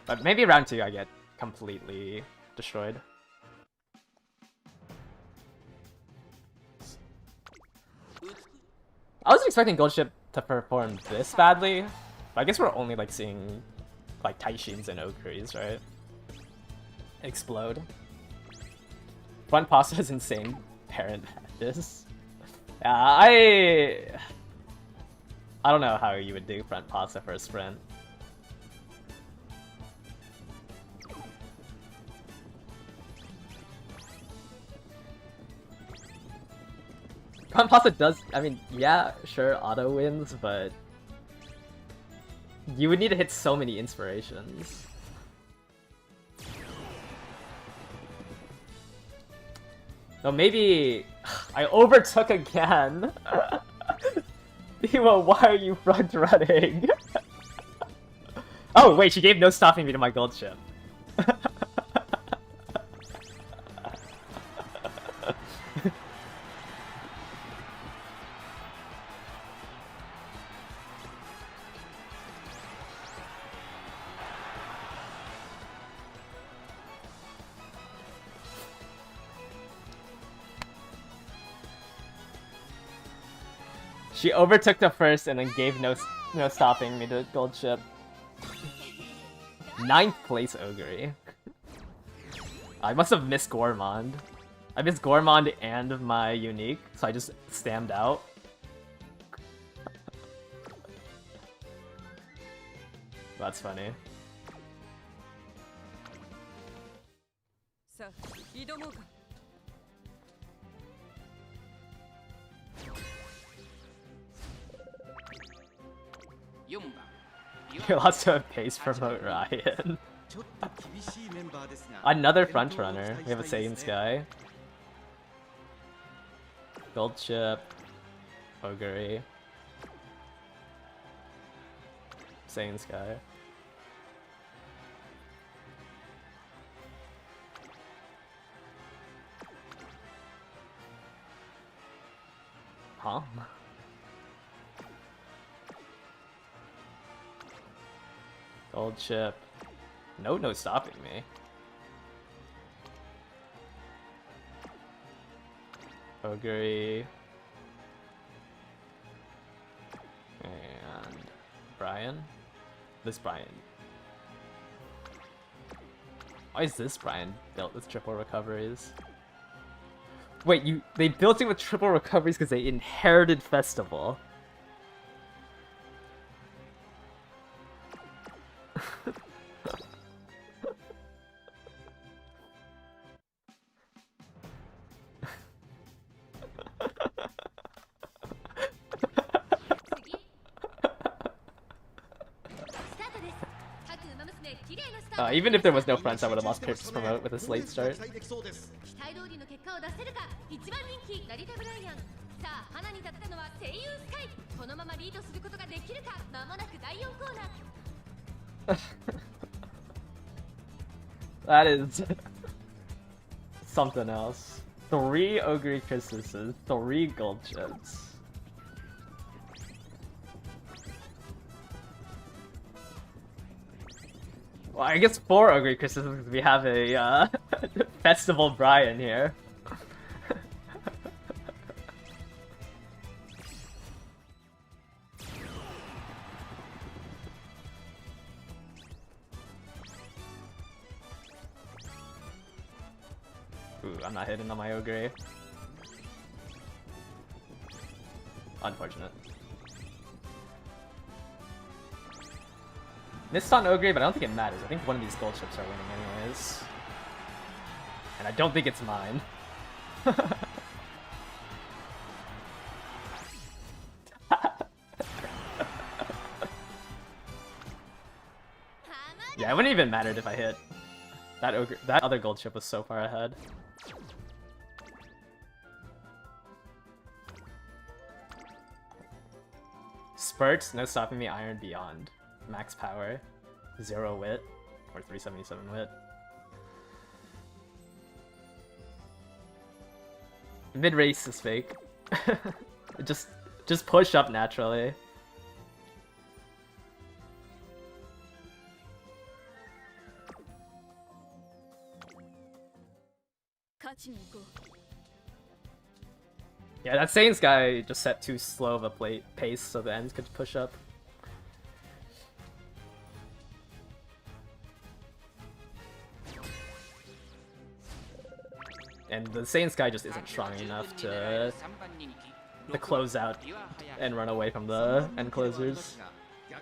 But maybe round 2 I get completely destroyed. I wasn't expecting Gold Ship to perform this badly, but I guess we're only like seeing like Taishins and Okuris, right? Explode. Front pasta is insane. Parent this. Yeah, I don't know how you would do front pasta for a sprint. Front pasta does, I mean, yeah, sure, auto wins, but you would need to hit so many inspirations. So maybe I overtook again. Biwa, why are you front running? Oh wait, she gave no stopping me to my gold ship. She overtook the first and then gave no stopping me to gold ship. 9th place Ogre. I must have missed Gourmand. I missed Gourmand and my unique, so I just stammed out. That's funny. You're lost to a pace promote Ryan. Another front runner. We have a Saiyan Sky. Gold Chip. Ogre. Saiyan Sky. Huh? Gold Chip. No stopping me. Ogre. And Brian? This Brian. Why is this Brian built with triple recoveries? Wait, they built it with triple recoveries because they inherited Festival. Even if there was no fronts, I would have lost Pips promote with this late start. That is something else. 3 Ogre Christmases, 3 gold chips. Well, I guess 4 Ogre Christmases because we have a Festival Brian here. Ooh, I'm not hitting on my Ogre. Unfortunate. Missed on Ogre, but I don't think it matters. I think one of these gold chips are winning anyways. And I don't think it's mine. Yeah, it wouldn't even mattered if I hit. That other gold chip was so far ahead. Spurts, no stopping me, Iron Beyond. Max power, 0 wit, or 377 wit. Mid-race is fake. just push up naturally. Yeah, that Saiyans guy just set too slow of a pace so the ends could push up. And the Saiyans guy just isn't strong enough to close out and run away from the end closers. I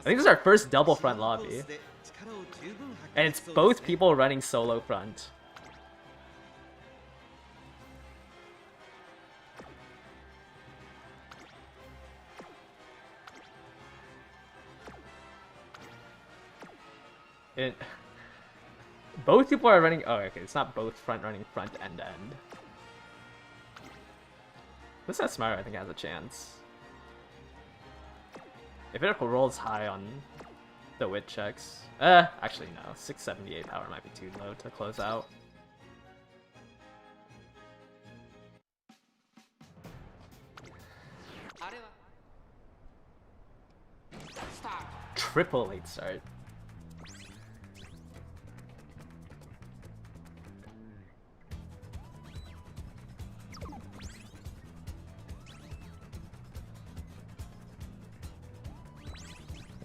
think this is our first double front lobby. And it's both people running solo front. Both people are running. Oh, okay. It's not both front running front end end. This Asmara, I think, has a chance. If it rolls high on the wit checks. Actually, no. 678 power might be too low to close out. Triple late start.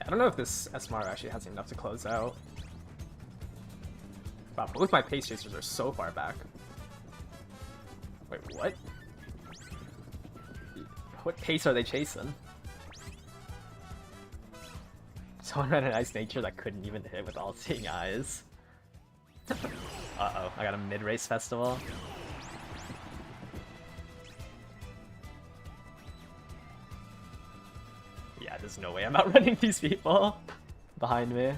I don't know if this SMR actually has enough to close out. Wow, both my pace chasers are so far back. Wait, what? What pace are they chasing? Someone had an Ice Nature that couldn't even hit with all-seeing eyes. Uh-oh, I got a mid-race festival. Yeah, there's no way I'm outrunning these people behind me.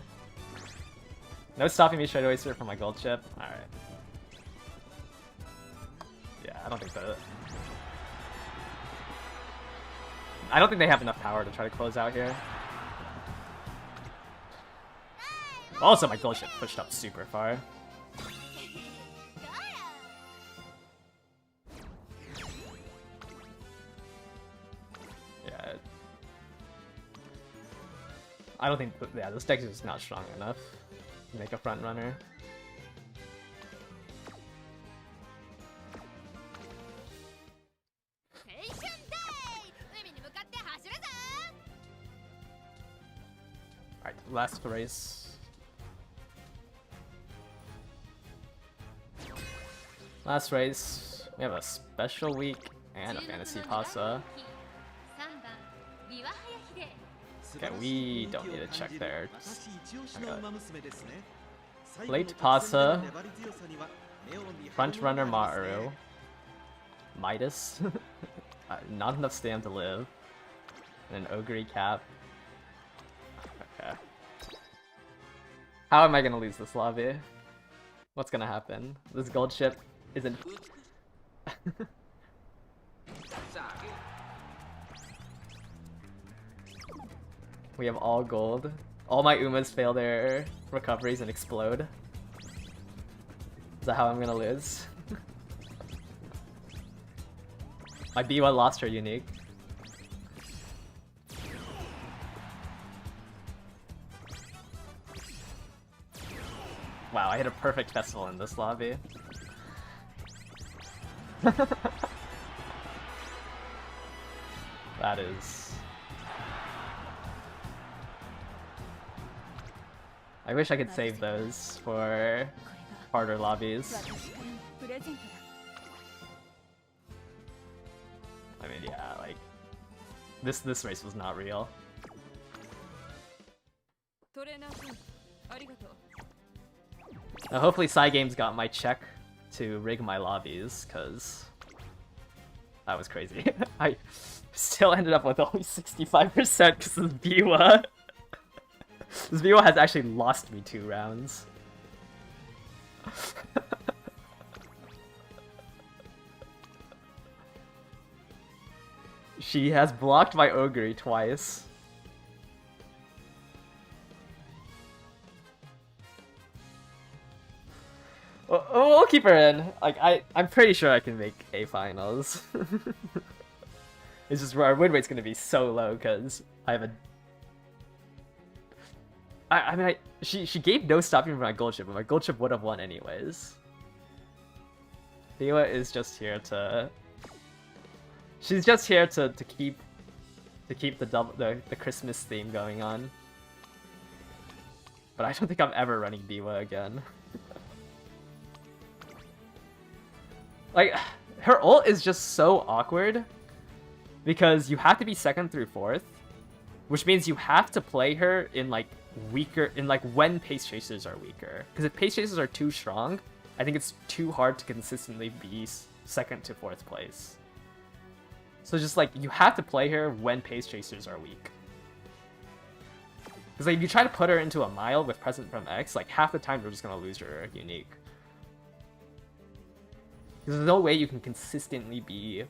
No stopping me straight away, sir, from my gold chip. Alright. Yeah, I don't think they have enough power to try to close out here. Also, my gold chip pushed up super far. Yeah. I don't think, yeah, this deck is just not strong enough to make a front runner. last race. Last race, we have a special week and a fantasy pasa. Okay, we don't need to check there. Late pasa, front runner Maru, Midas, not enough stam to live, and an Ogre cap. Okay. How am I gonna lose this lobby? What's gonna happen? This gold ship isn't. We have all gold. All my Umas fail their recoveries and explode. Is that how I'm gonna lose? My B1 lost her unique. Wow, I hit a perfect festival in this lobby. That is... I wish I could save those for harder lobbies. I mean, yeah, like... This race was not real. Now, hopefully Cygames got my check to rig my lobbies, because that was crazy. I still ended up with only 65% because of Biwa. This Biwa has actually lost me 2 rounds. She has blocked my Ogre twice. We'll keep her in. Like I'm pretty sure I can make A finals. It's just our win rate's gonna be so low because I have a. I mean, she gave no stopping for my gold chip, but my gold chip would have won anyways. Biwa is just here to. She's just here to keep the Christmas theme going on. But I don't think I'm ever running Biwa again. Like, her ult is just so awkward because you have to be 2nd through 4th, which means you have to play her in like weaker, in like when pace chasers are weaker. Because if pace chasers are too strong, I think it's too hard to consistently be 2nd to 4th place. So just like, you have to play her when pace chasers are weak. Because like, if you try to put her into a mile with Present from X, like half the time you're just gonna lose your unique. There's no way you can consistently be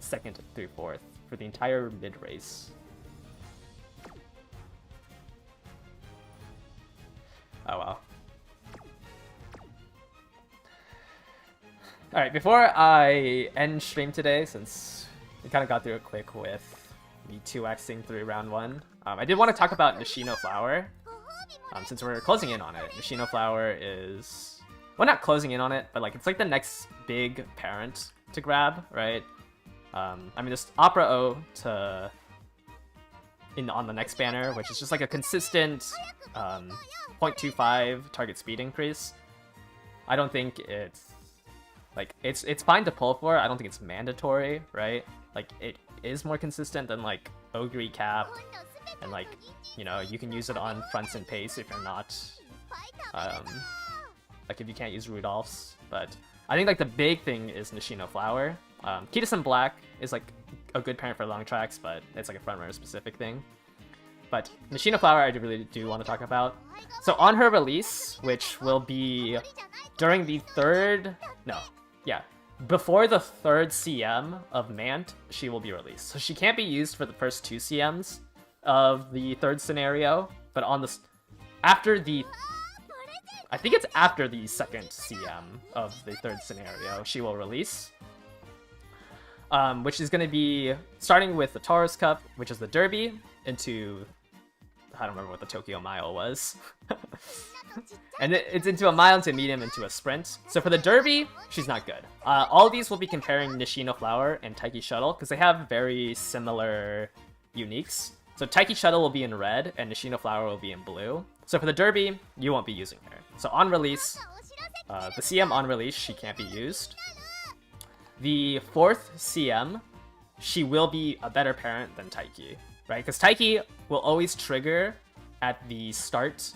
2nd through 4th for the entire mid-race. Oh well. Alright, before I end stream today, since we kind of got through it quick with me 2xing through round 1, I did want to talk about Nishino Flower. Since we're closing in on it. Nishino Flower is... Well, not closing in on it, but like it's like the next big parent to grab, right? I mean, there's Opera O to on the next banner, which is just like a consistent 0.25 target speed increase. I don't think it's like it's fine to pull for. I don't think it's mandatory, right? Like it is more consistent than like Ogre Cap, and like you know you can use it on fronts and pace if you're not like if you can't use Rudolph's, but I think like the big thing is Nishino Flower. Kitasen Black is like a good parent for long tracks, but it's like a frontrunner specific thing. But Nishino Flower I really do want to talk about. So on her release, which will be during the before the 3rd CM of Mant, she will be released. So she can't be used for the first 2 CMs of the 3rd scenario, but on the I think it's after the 2nd CM of the 3rd scenario, she will release. Which is going to be starting with the Taurus Cup, which is the Derby, into... I don't remember what the Tokyo Mile was. And it's into a mile, into a medium, into a sprint. So for the Derby, she's not good. All of these will be comparing Nishino Flower and Taiki Shuttle, because they have very similar uniques. So Taiki Shuttle will be in red, and Nishino Flower will be in blue. So for the Derby, you won't be using her. So on release, the CM on release, she can't be used. The 4th CM, she will be a better parent than Taiki, right? Because Taiki will always trigger at the start,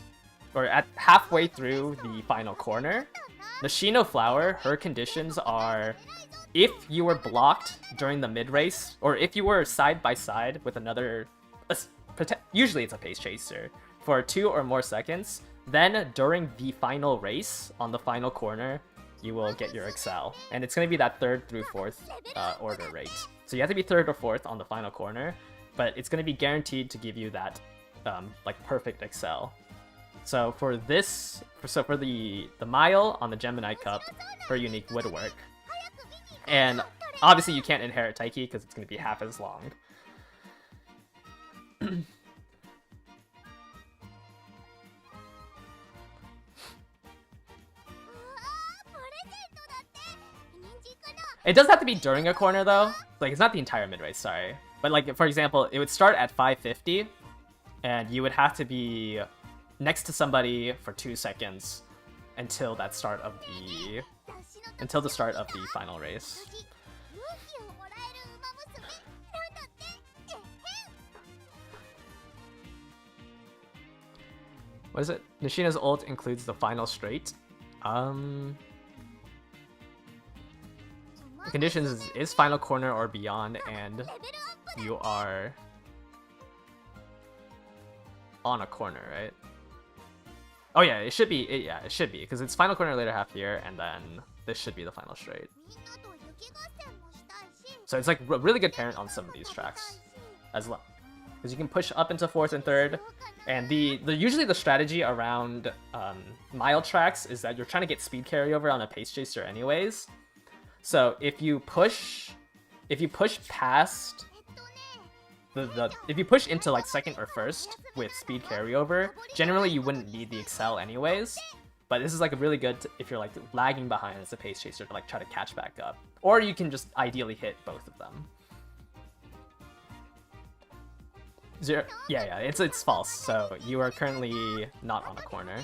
or at halfway through the final corner. Nishino Flower, her conditions are if you were blocked during the mid-race, or if you were side by side with another, usually it's a pace chaser, for 2 or more seconds, then during the final race, on the final corner, you will get your Excel. And it's going to be that 3rd through 4th order rate. So you have to be 3rd or 4th on the final corner, but it's going to be guaranteed to give you that like perfect Excel. So for this, for the mile on the Gemini Cup, her unique would work. And obviously you can't inherit Taiki because it's going to be half as long. It does have to be during a corner though. Like, it's not the entire mid-race, sorry. But like, for example, it would start at 550, and you would have to be next to somebody for 2 seconds until the start of the final race. What is it? Nishina's ult includes the final straight. The conditions is final corner or beyond, and you are on a corner, right? Oh yeah, it should be. It should be, because it's final corner later half here, and then this should be the final straight. So it's like a really good parent on some of these tracks as well, because you can push up into 4th and 3rd, and usually the strategy around mile tracks is that you're trying to get speed carryover on a pace chaser anyways. So if you push past if you push into like 2nd or 1st with speed carryover, generally you wouldn't need the Excel anyways. But this is like really good if you're like lagging behind as a pace chaser to like try to catch back up, or you can just ideally hit both of them. Yeah, it's false. So you are currently not on a corner.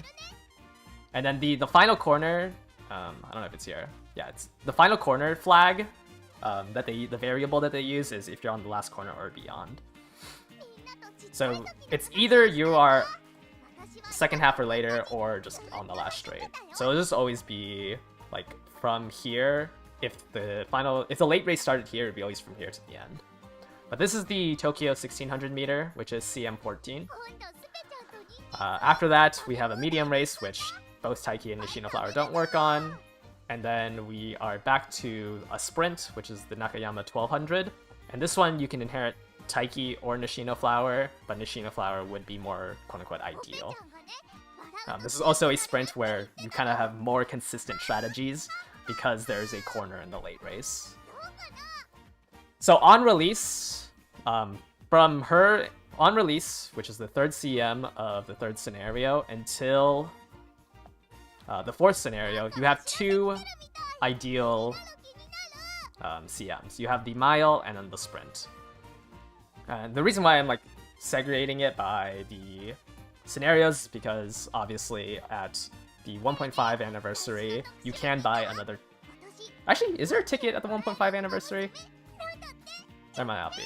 And then the final corner, I don't know if it's here. Yeah, it's the final corner flag. The variable that they use is if you're on the last corner or beyond. So it's either you are 2nd half or later, or just on the last straight. So it'll just always be like from here. If the late race started here, it'd be always from here to the end. But this is the Tokyo 1600 meter, which is CM14. After that, we have a medium race, which both Taiki and Nishino Flower don't work on. And then we are back to a sprint, which is the Nakayama 1200. And this one you can inherit Taiki or Nishino Flower, but Nishino Flower would be more quote-unquote ideal. This is also a sprint where you kind of have more consistent strategies because there's a corner in the late race. So on release, from her on release, which is the 3rd CM of the 3rd scenario, until the 4th scenario, you have 2 ideal CMs. You have the mile and then the sprint. And the reason why I'm like segregating it by the scenarios is because obviously at the 1.5 anniversary, you can buy another. Actually, is there a ticket at the 1.5 anniversary? There might not be.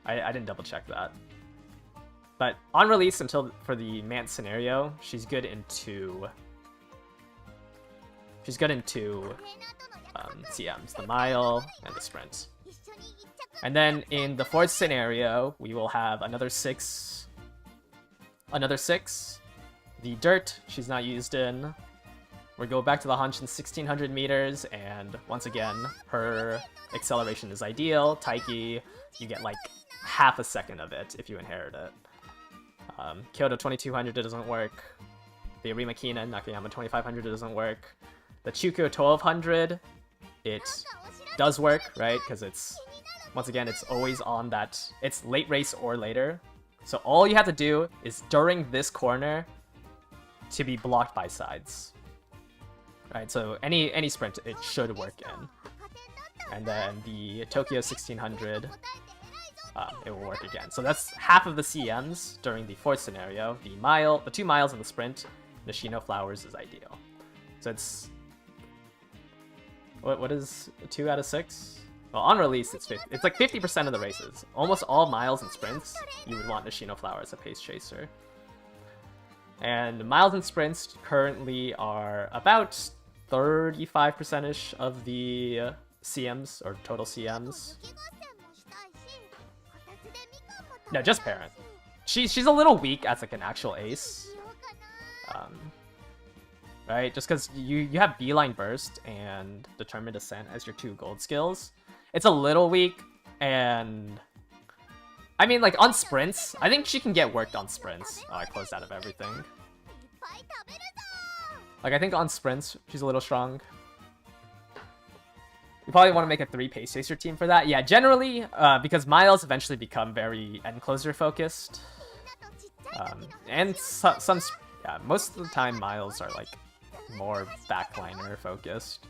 I didn't double check that. But on release until for the Mant scenario, she's good in 2. She's good in 2 CMs, the mile and the sprint. And then in the 4th scenario, we will have another 6. The dirt, she's not used in. We go back to the Hanshin 1600 meters, and once again, her acceleration is ideal. Taiki, you get like half a second of it if you inherit it. Kyoto 2200 doesn't work. The Arima Kina Nakayama 2500 doesn't work. The Chuko 1200, it does work, right? Because it's, once again, it's always on that, it's late race or later. So all you have to do is during this corner to be blocked by sides. Right, so any sprint, it should work in. And then the Tokyo 1600, it will work again. So that's half of the CMs during the fourth scenario. The 2 miles and the sprint, Nishino Flowers is ideal. So it's... What is 2 out of 6? Well, on release, it's like 50% of the races. Almost all miles and sprints, you would want Nishino Flower as a pace chaser. And miles and sprints currently are about 35%-ish of the CMs, or total CMs. No, just Parent. She's a little weak as like an actual ace. Right? Just because you have Beeline Burst and Determined Descent as your 2 gold skills. It's a little weak, and... I mean, like, on sprints, I think she can get worked on sprints. Oh, I closed out of everything. Like, I think on sprints, she's a little strong. You probably want to make a 3 pace chaser team for that. Yeah, generally, because Miles eventually become very end closer focused. And yeah, most of the time Miles are like more backliner focused.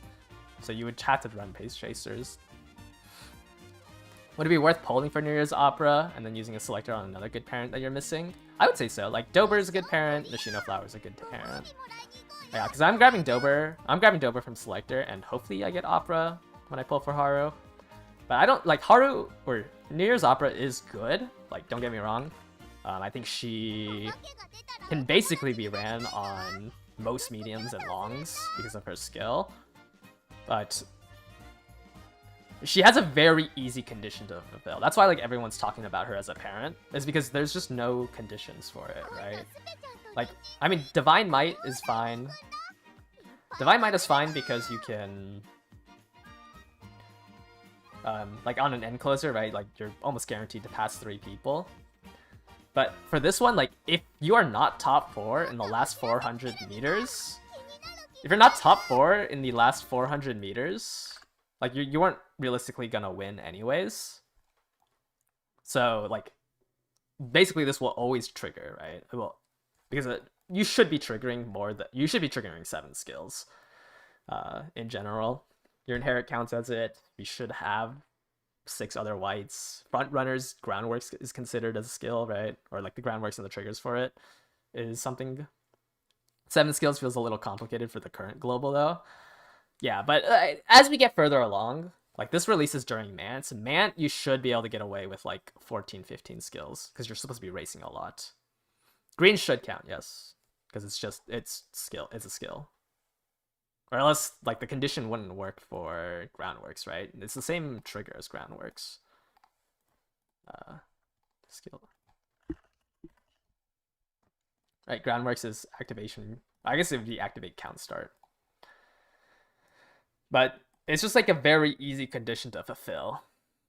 So you would have to run pace chasers. Would it be worth polling for New Year's Opera and then using a selector on another good parent that you're missing? I would say so. Like, Dober is a good parent, Nishino Flower is a good parent. Yeah, because I'm grabbing Dober. I'm grabbing Dober from selector, and hopefully I get Opera when I pull for Haru. But I don't, like, Haru, or New Year's Opera is good. Like, don't get me wrong. I think she can basically be ran on most mediums and longs because of her skill. But she has a very easy condition to fulfill. That's why, like, everyone's talking about her as a parent, is because there's just no conditions for it, right? Like, I mean, Divine Might is fine. Divine Might is fine because you can... like, on an end closer, right? Like, you're almost guaranteed to pass 3 people. But for this one, like, if you are not top 4 in the last 400 meters... If you're not top 4 in the last 400 meters... Like, you weren't realistically gonna win anyways. So, like, basically this will always trigger, right? It will, because you should be triggering more than... You should be triggering 7 skills, in general. Your inherit counts as it. You should have 6 other whites. Front runners, groundworks is considered as a skill, right? Or, like, the groundworks and the triggers for it is something... 7 skills feels a little complicated for the current global, though. Yeah, but as we get further along, like, this releases during Mant. Mant, you should be able to get away with, like, 14, 15 skills, because you're supposed to be racing a lot. Green should count, yes, because it's a skill. Or else, like, the condition wouldn't work for Groundworks, right? It's the same trigger as Groundworks. Skill. Right, Groundworks is activation. I guess it would be activate count start. But it's just like a very easy condition to fulfill,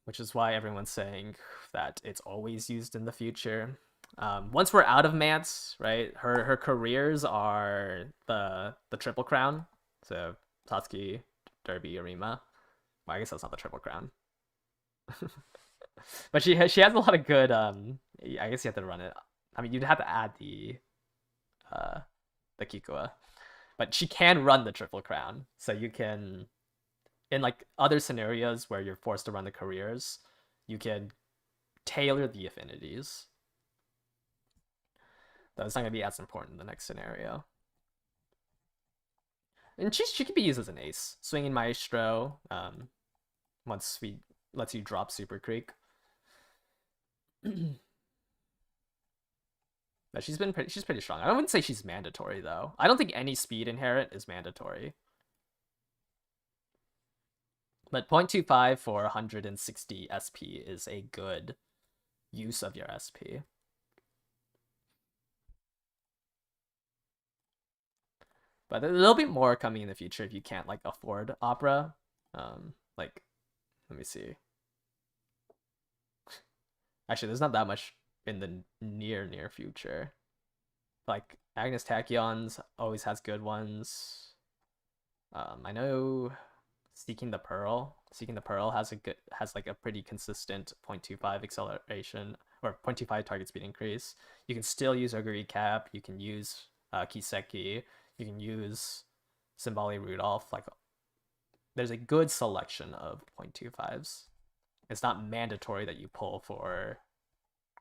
which is why everyone's saying that it's always used in the future. Once we're out of Mance, right, her careers are the Triple Crown. So Satsuki, Derby, Arima. Well, I guess that's not the Triple Crown. But she has a lot of good, I guess you have to run it. I mean, you'd have to add the Kikua. But she can run the Triple Crown, so you can, in like other scenarios where you're forced to run the careers, you can tailor the affinities. Though it's not going to be as important in the next scenario. And she can be used as an ace. Swinging Maestro, once we lets you drop Super Creek. But she's pretty strong. I wouldn't say she's mandatory though. I don't think any speed inherit is mandatory. But 0.25 for 160 SP is a good use of your SP. But there'll be more coming in the future if you can't like afford Opera. Like, let me see. Actually, there's not that much in the near future. Like, Agnes Tachyons always has good ones. I know Seeking the Pearl has like a pretty consistent 0.25 acceleration or 0.25 target speed increase. You can still use Ogre Cap, you can use Kiseki, you can use Symboli Rudolph. Like, there's a good selection of 0.25s it's not mandatory that you pull for,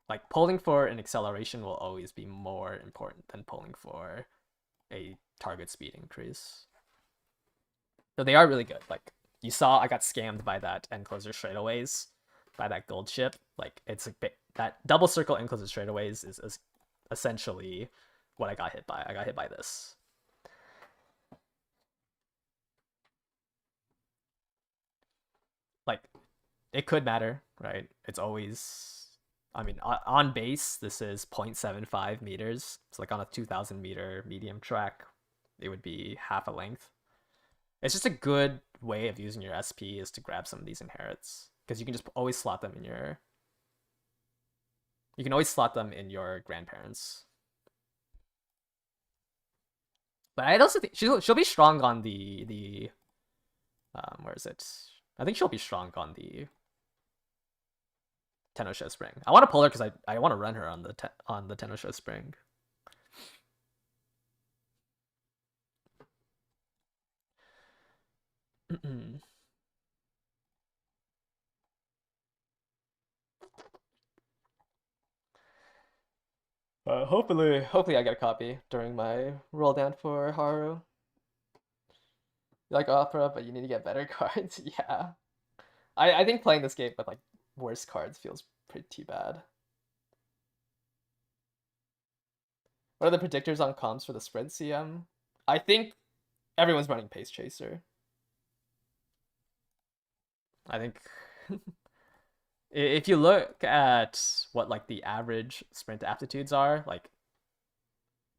like, pulling for an acceleration will always be more important than pulling for a target speed increase. So they are really good. Like, you saw I got scammed by that end closer straightaways, by that gold chip. Like, it's a bit, that double circle end closer straightaways is essentially what I got hit by. I got hit by this. Like, it could matter, right? It's always, I mean, on base, this is 0.75 meters. So like on a 2,000 meter medium track, it would be half a length. It's just a good way of using your SP is to grab some of these inherits, because you can just always slot them in your, you can always slot them in your grandparents. But I also think she'll be strong on the where is it? I think she'll be strong on the Tenno Spring. I want to pull her because I want to run her on the Tenno Spring. Hopefully I get a copy during my roll down for Haru. You like Opera, but you need to get better cards. Yeah, I think playing this game with like worse cards feels pretty bad. What are the predictors on comps for the Sprint CM? I think everyone's running Pace Chaser. I think if you look at what like the average sprint aptitudes are, like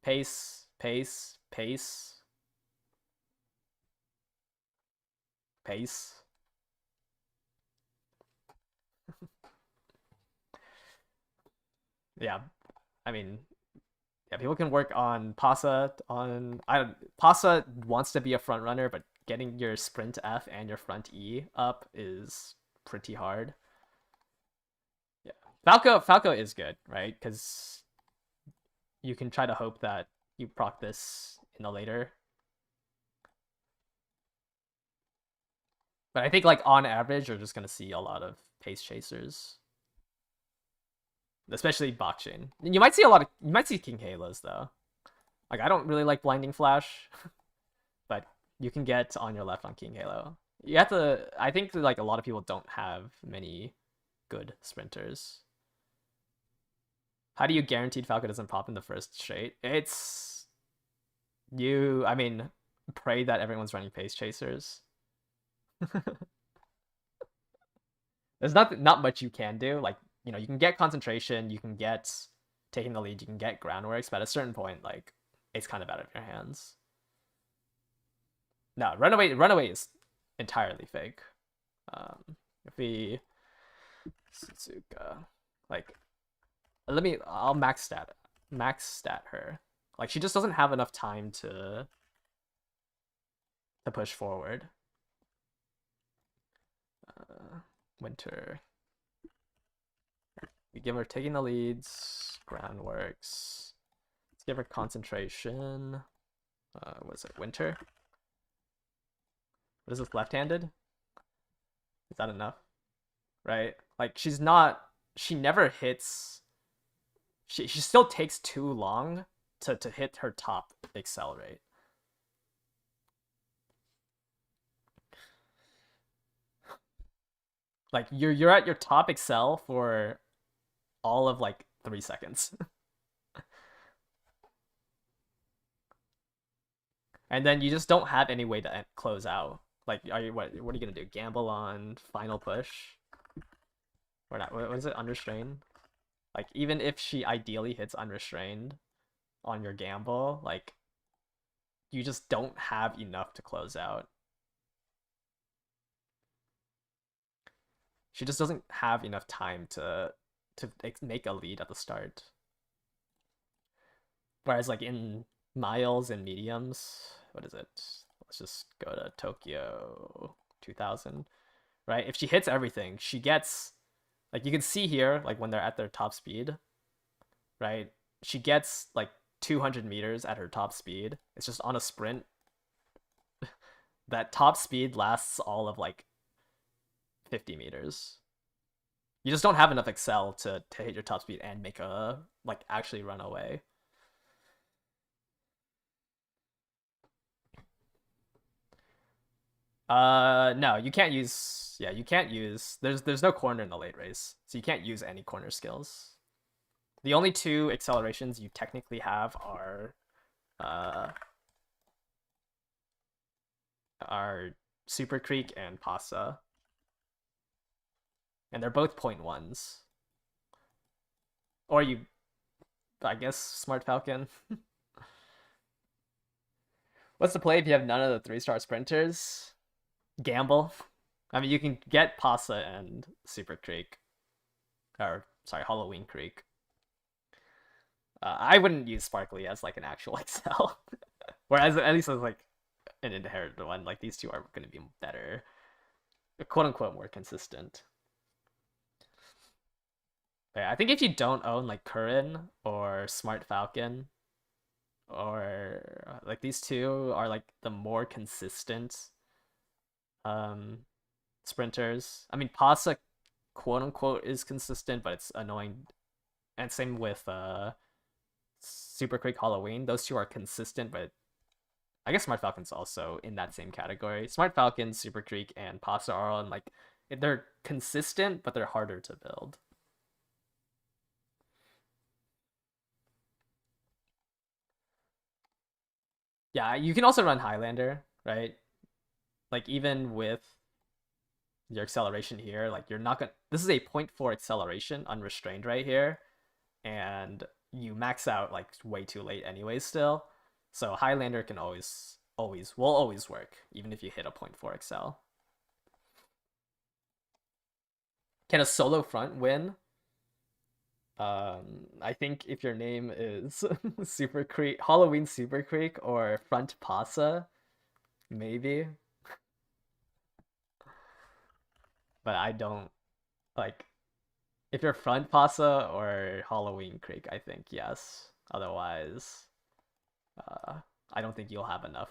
pace, pace, pace, pace. Yeah, I mean, yeah, people can work on Pasa. Pasa wants to be a front runner, but getting your sprint F and your front E up is pretty hard. Yeah, Falco is good, right? Because you can try to hope that you proc this in the later. But I think like on average, you're just gonna see a lot of pace chasers, especially Bakchin. You might see you might see King Halos though. Like I don't really like Blinding Flash, but you can get on your left on King Halo. You have to. I think like a lot of people don't have many good sprinters. How do you guarantee Falco doesn't pop in the first straight? It's you. I mean, pray that everyone's running pace chasers. There's not much you can do. Like, you know, you can get concentration, you can get taking the lead, you can get groundworks, but at a certain point, like, it's kind of out of your hands. No, runaway is entirely fake. If we Suzuka, like, I'll max stat her. Like, she just doesn't have enough time to push forward. Winter. We give her taking the leads, groundworks. Let's give her concentration. What is it? Winter. What is this? Left-handed? Is that enough? Right? Like she's not. She never hits. She still takes too long to hit her top accelerate. Like you're at your top excel for all of like 3 seconds. And then you just don't have any way to close out. Like, what are you gonna do? Gamble on final push? Or not? What is it? Unrestrained? Like, even if she ideally hits unrestrained on your gamble, like, you just don't have enough to close out. She just doesn't have enough time to make a lead at the start. Whereas, like, in miles and mediums, what is it? Let's just go to Tokyo 2000, right? If she hits everything, she gets, like, you can see here, like, when they're at their top speed, right? She gets, like, 200 meters at her top speed. It's just on a sprint. That top speed lasts all of, like, 50 meters. You just don't have enough Excel to hit your top speed and make a like actually run away. No, you can't use. Yeah, you can't use. There's no corner in the late race, so you can't use any corner skills. The only two accelerations you technically have are Super Creek and Pasa, and they're both 0.1s. Or you, I guess, Smart Falcon. What's the play if you have none of the 3-star sprinters? Gamble. I mean, you can get Pasa and Super Creek, or sorry, Halloween Creek. I wouldn't use Sparkly as like an actual Excel, whereas at least as like an inherited one, like these two are going to be better, quote unquote, more consistent. But yeah, I think if you don't own like Curran or Smart Falcon, or like these two are like the more consistent sprinters. I mean, Pasa quote unquote is consistent, but it's annoying. And same with Super Quick Halloween. Those two are consistent, but I guess Smart Falcon's also in that same category. Smart Falcon, Super Creek, and Pasa are on like they're consistent, but they're harder to build. Yeah, you can also run Highlander, right? Like even with your acceleration here, like you're not gonna. This is a 0.4 acceleration, unrestrained right here, and you max out like way too late anyways still. So Highlander can will always work, even if you hit a 0.4 excel. Can a solo front win? I think if your name is Super Creek, Halloween Super Creek, or Front Pasa, maybe. But I don't like if you're Front Pasa or Halloween Creek. I think yes. Otherwise, uh, I don't think you'll have enough.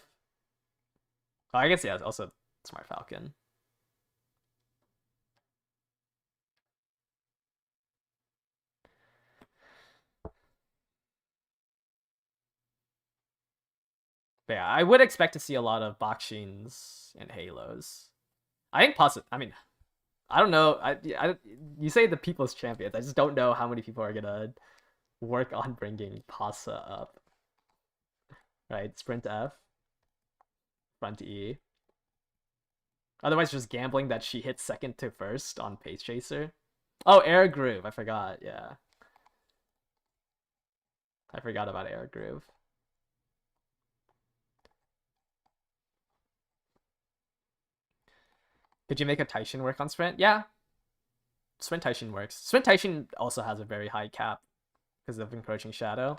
Oh, I guess yeah. Also, Smart Falcon. But yeah, I would expect to see a lot of Bakshins and Halos. I think possibly. I mean, I don't know. You say the people's champions. I just don't know how many people are gonna work on bringing Pasa up. Right, Sprint F, Front E. Otherwise, just gambling that she hits second to first on Pace Chaser. Oh, Air Groove. I forgot. Yeah, I forgot about Air Groove. Could you make a Taishin work on Sprint? Yeah, Sprint Taishin works. Sprint Taishin also has a very high cap because of Encroaching Shadow.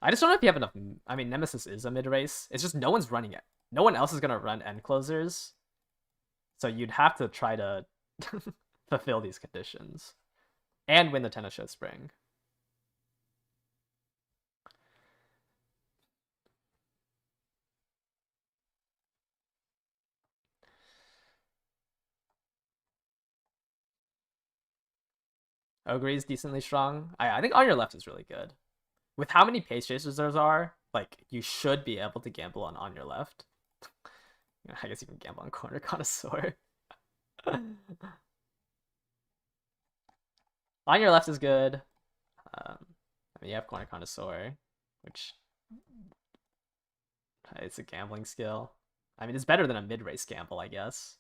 I just don't know if you have enough. I mean, Nemesis is a mid race. It's just no one's running it. No one else is gonna run end closers, so you'd have to try to fulfill these conditions and win the Tennis Show Spring. Ogre is decently strong. I think On Your Left is really good. With how many pace chasers there are, like you should be able to gamble on Your Left. I guess you can gamble on Corner Connoisseur. On Your Left is good. I mean, you have Corner Connoisseur, which it's a gambling skill. I mean, it's better than a mid-race gamble, I guess.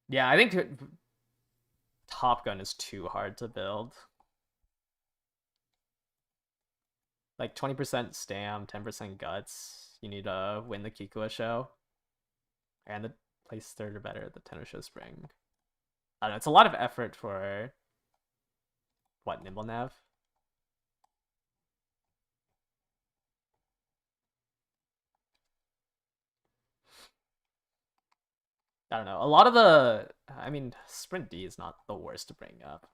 Yeah, I think Top Gun is too hard to build. Like 20% stam, 10% guts. You need to win the Kikua show. And the place third or better at the Tennis Show Spring. I don't know, it's a lot of effort for what, Nimble Nav? I don't know. A lot of I mean, Sprint D is not the worst to bring up.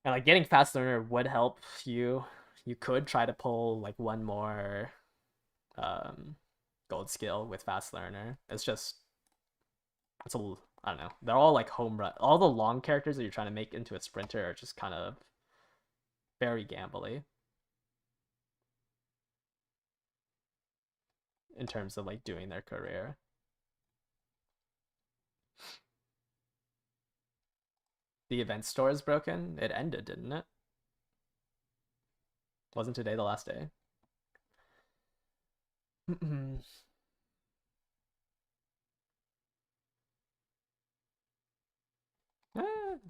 And like getting Fast Learner would help you. You could try to pull like one more gold skill with Fast Learner. It's just it's a, I don't know. They're all like home run. All the long characters that you're trying to make into a sprinter are just kind of very gambly in terms of like doing their career. The event store is broken. It ended, didn't it? Wasn't today the last day?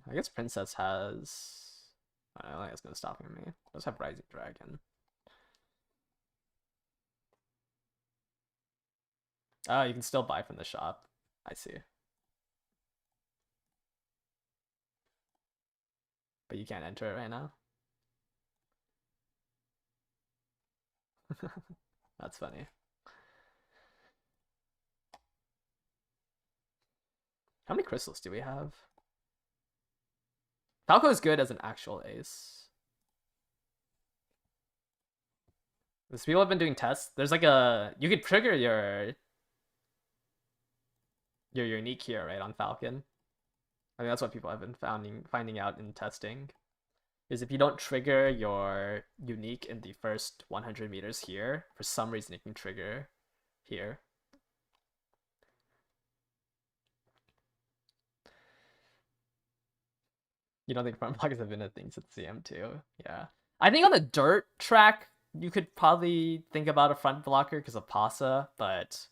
I guess Princess has. I don't think that's gonna stop me. Let's have Rising Dragon. Oh, you can still buy from the shop. I see. But you can't enter it right now. That's funny. How many crystals do we have? Falco is good as an actual ace. These people have been doing tests. There's like a you could trigger your unique here, right, on Falcon. I think that's what people have been finding out in testing. Is if you don't trigger your unique in the first 100 meters here, for some reason you can trigger here. You don't think front blockers have been a thing since CM2? Yeah. I think on the dirt track, you could probably think about a front blocker because of Pasa, but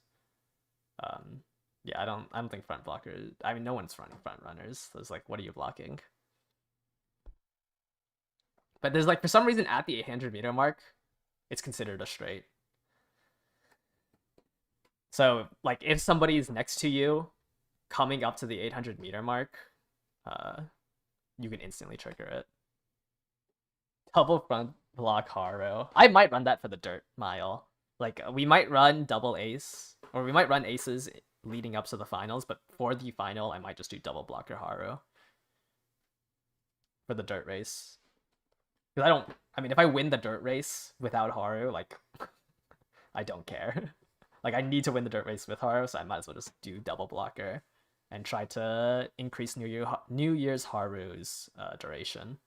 yeah, I don't think front blockers. I mean, no one's running front runners. So it's like, what are you blocking? But there's like, for some reason, at the 800 meter mark, it's considered a straight. So like, if somebody's next to you, coming up to the 800 meter mark, you can instantly trigger it. Double front block Haro. I might run that for the dirt mile. Like, we might run double ace, or we might run aces leading up to the finals, but for the final, I might just do double blocker Haro for the dirt race. Because I mean, if I win the dirt race without Haru, like, I don't care. Like, I need to win the dirt race with Haru, so I might as well just do double blocker and try to increase New Year's Haru's duration.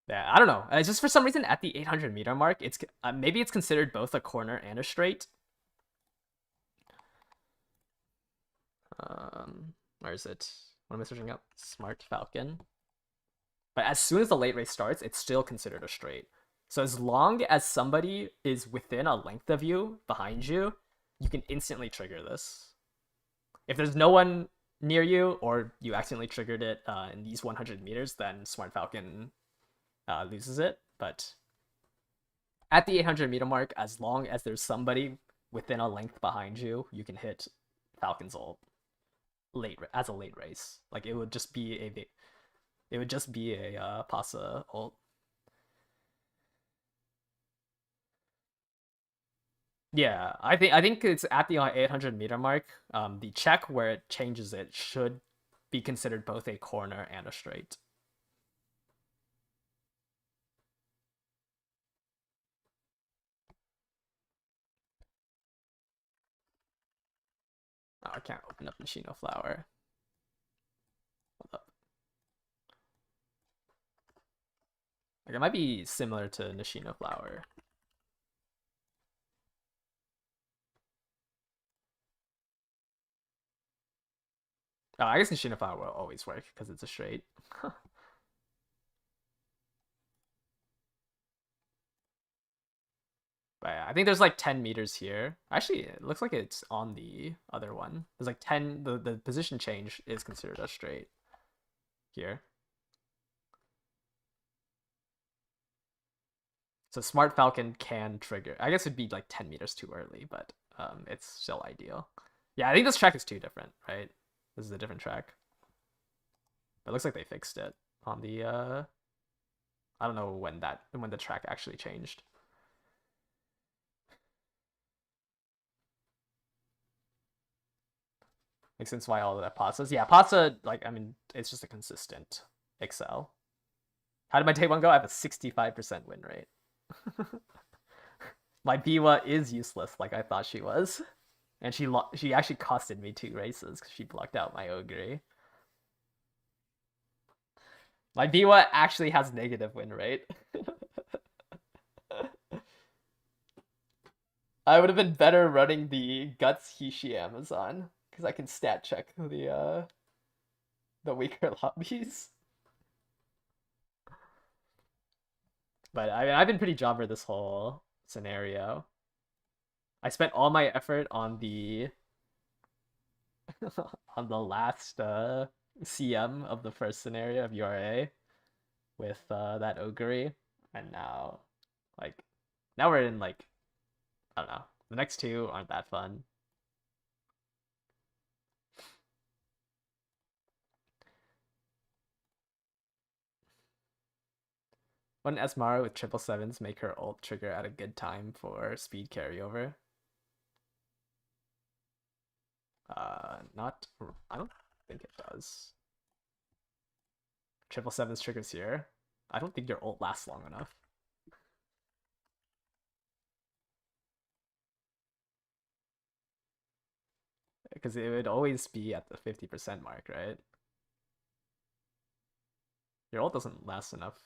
Yeah, I don't know. It's just for some reason at the 800 meter mark, it's maybe it's considered both a corner and a straight. Where is it? What am I searching up? Smart Falcon. But as soon as the late race starts, it's still considered a straight. So as long as somebody is within a length of you behind you, you can instantly trigger this. If there's no one near you, or you accidentally triggered it in these 100 meters, then Smart Falcon loses it. But at the 800 meter mark, as long as there's somebody within a length behind you, you can hit Falcon's ult as a late race. Like, it would just be a Pasa ult. Yeah, I think it's at the 800 meter mark. The check where it changes it should be considered both a corner and a straight. Oh, I can't open up Nishino Flower. Hold up. Like, it might be similar to Nishino Flower. Oh, I guess Nishino Flower will always work because it's a straight. But yeah, I think there's like 10 meters here. Actually, it looks like it's on the other one. There's like 10, the position change is considered a straight here. So Smart Falcon can trigger. I guess it'd be like 10 meters too early, but it's still ideal. Yeah, I think this track is too different, right? This is a different track. But it looks like they fixed it on the I don't know when the track actually changed. Makes sense why all of that Pasa. Yeah, Pasa, like, I mean, it's just a consistent Excel. How did my day one go? I have a 65% win rate. My Biwa is useless like I thought she was. And she actually costed me 2 races because she blocked out my Ogre. My Biwa actually has negative win rate. I would have been better running the Guts Hishi Amazon because I can stat check the weaker lobbies. But I've been pretty jobber this whole scenario. I spent all my effort on the on the last CM of the first scenario of URA with that Ogre, and now like now we're in like I don't know. The next 2 aren't that fun. Wouldn't Esmara with 777s make her ult trigger at a good time for speed carryover? Not. I don't think it does. 777s triggers here. I don't think your ult lasts long enough. Because it would always be at the 50% mark, right? Your ult doesn't last enough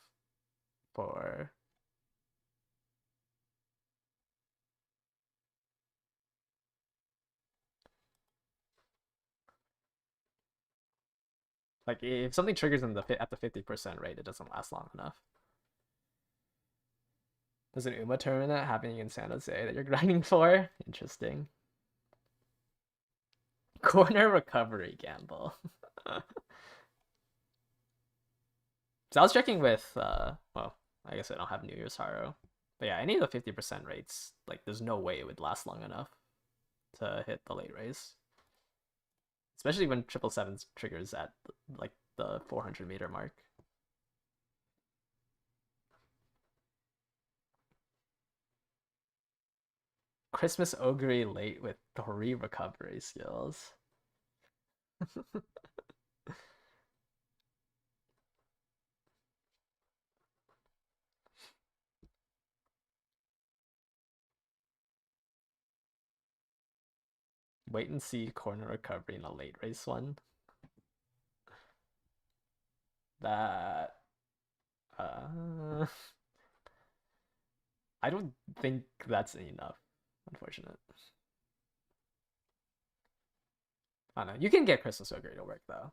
for... Like, if something triggers at the 50% rate, it doesn't last long enough. There's an UMA tournament happening in San Jose that you're grinding for? Interesting. Corner recovery gamble. So I was checking with, well, I guess I don't have New Year's Haro. But yeah, any of the 50% rates, like, there's no way it would last long enough to hit the late race. Especially when 777 triggers at, like, the 400-meter mark. Christmas Ogre late with 3 recovery skills. Wait and see corner recovery in a late race one. That... I don't think that's enough, unfortunate. I don't know. You can get Christmas Ogre to work, though.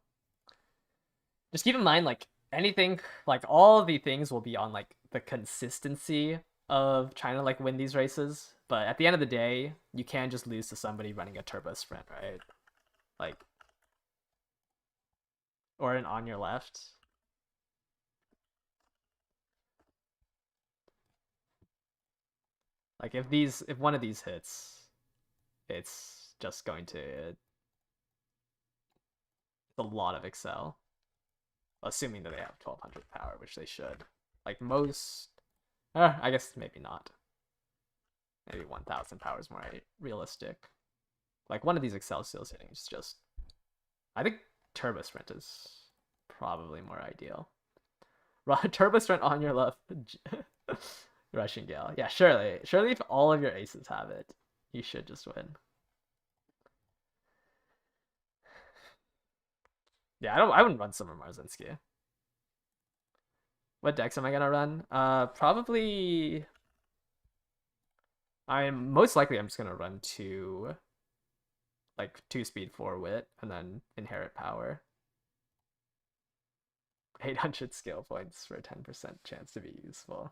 Just keep in mind, like, anything, like, all of the things will be on, like, the consistency of trying to, like, win these races. But at the end of the day, you can't just lose to somebody running a turbo sprint, right? Like, or an on your left. Like, if one of these hits, it's just going to... It's a lot of Excel. Assuming that they have 1200 power, which they should. Like, most... I guess maybe not. Maybe 1000 power is more realistic. Like, one of these Excel skills hitting is just... I think Turbo Sprint is probably more ideal. Turbo Sprint on your left. Rushing Gale. Yeah, surely. Surely if all of your aces have it, you should just win. Yeah, I wouldn't run Summer Marzinski. What decks am I gonna run? Probably... most likely I'm just gonna run 2 speed 4 wit and then inherit power. 800 skill points for a 10% chance to be useful.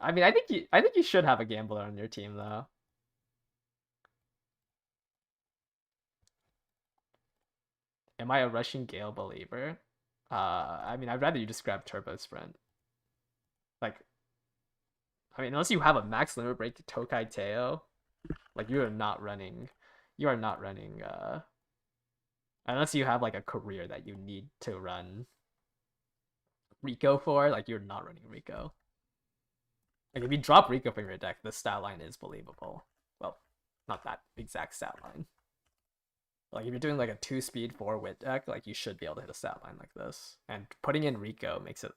I mean, I think you should have a gambler on your team though. Am I a Rushing Gale believer? I mean, I'd rather you just grab Turbo Sprint. Like, I mean, unless you have a max limit break Tokai Teo, like you are not running, unless you have like a career that you need to run Rico for, like you're not running Rico. Like if you drop Rico from your deck, the stat line is believable. Well, not that exact stat line. Like if you're doing like a 2-speed 4-wit deck, like you should be able to hit a stat line like this. And putting in Rico makes it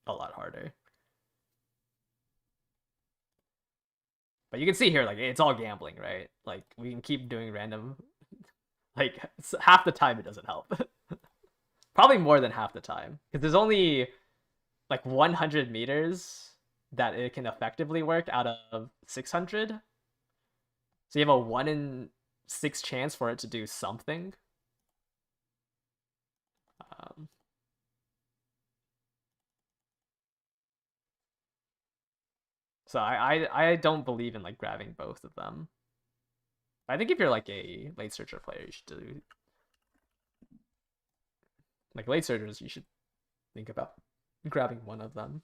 a lot harder. But you can see here, like it's all gambling, right? Like we can keep doing random. Like half the time it doesn't help. Probably more than half the time, because there's only like 100 meters that it can effectively work out of 600. So you have a 1 in 6 chance for it to do something. Um, so I don't believe in like grabbing both of them. I think if you're like a late searcher player, you should do like late searchers. You should think about grabbing one of them.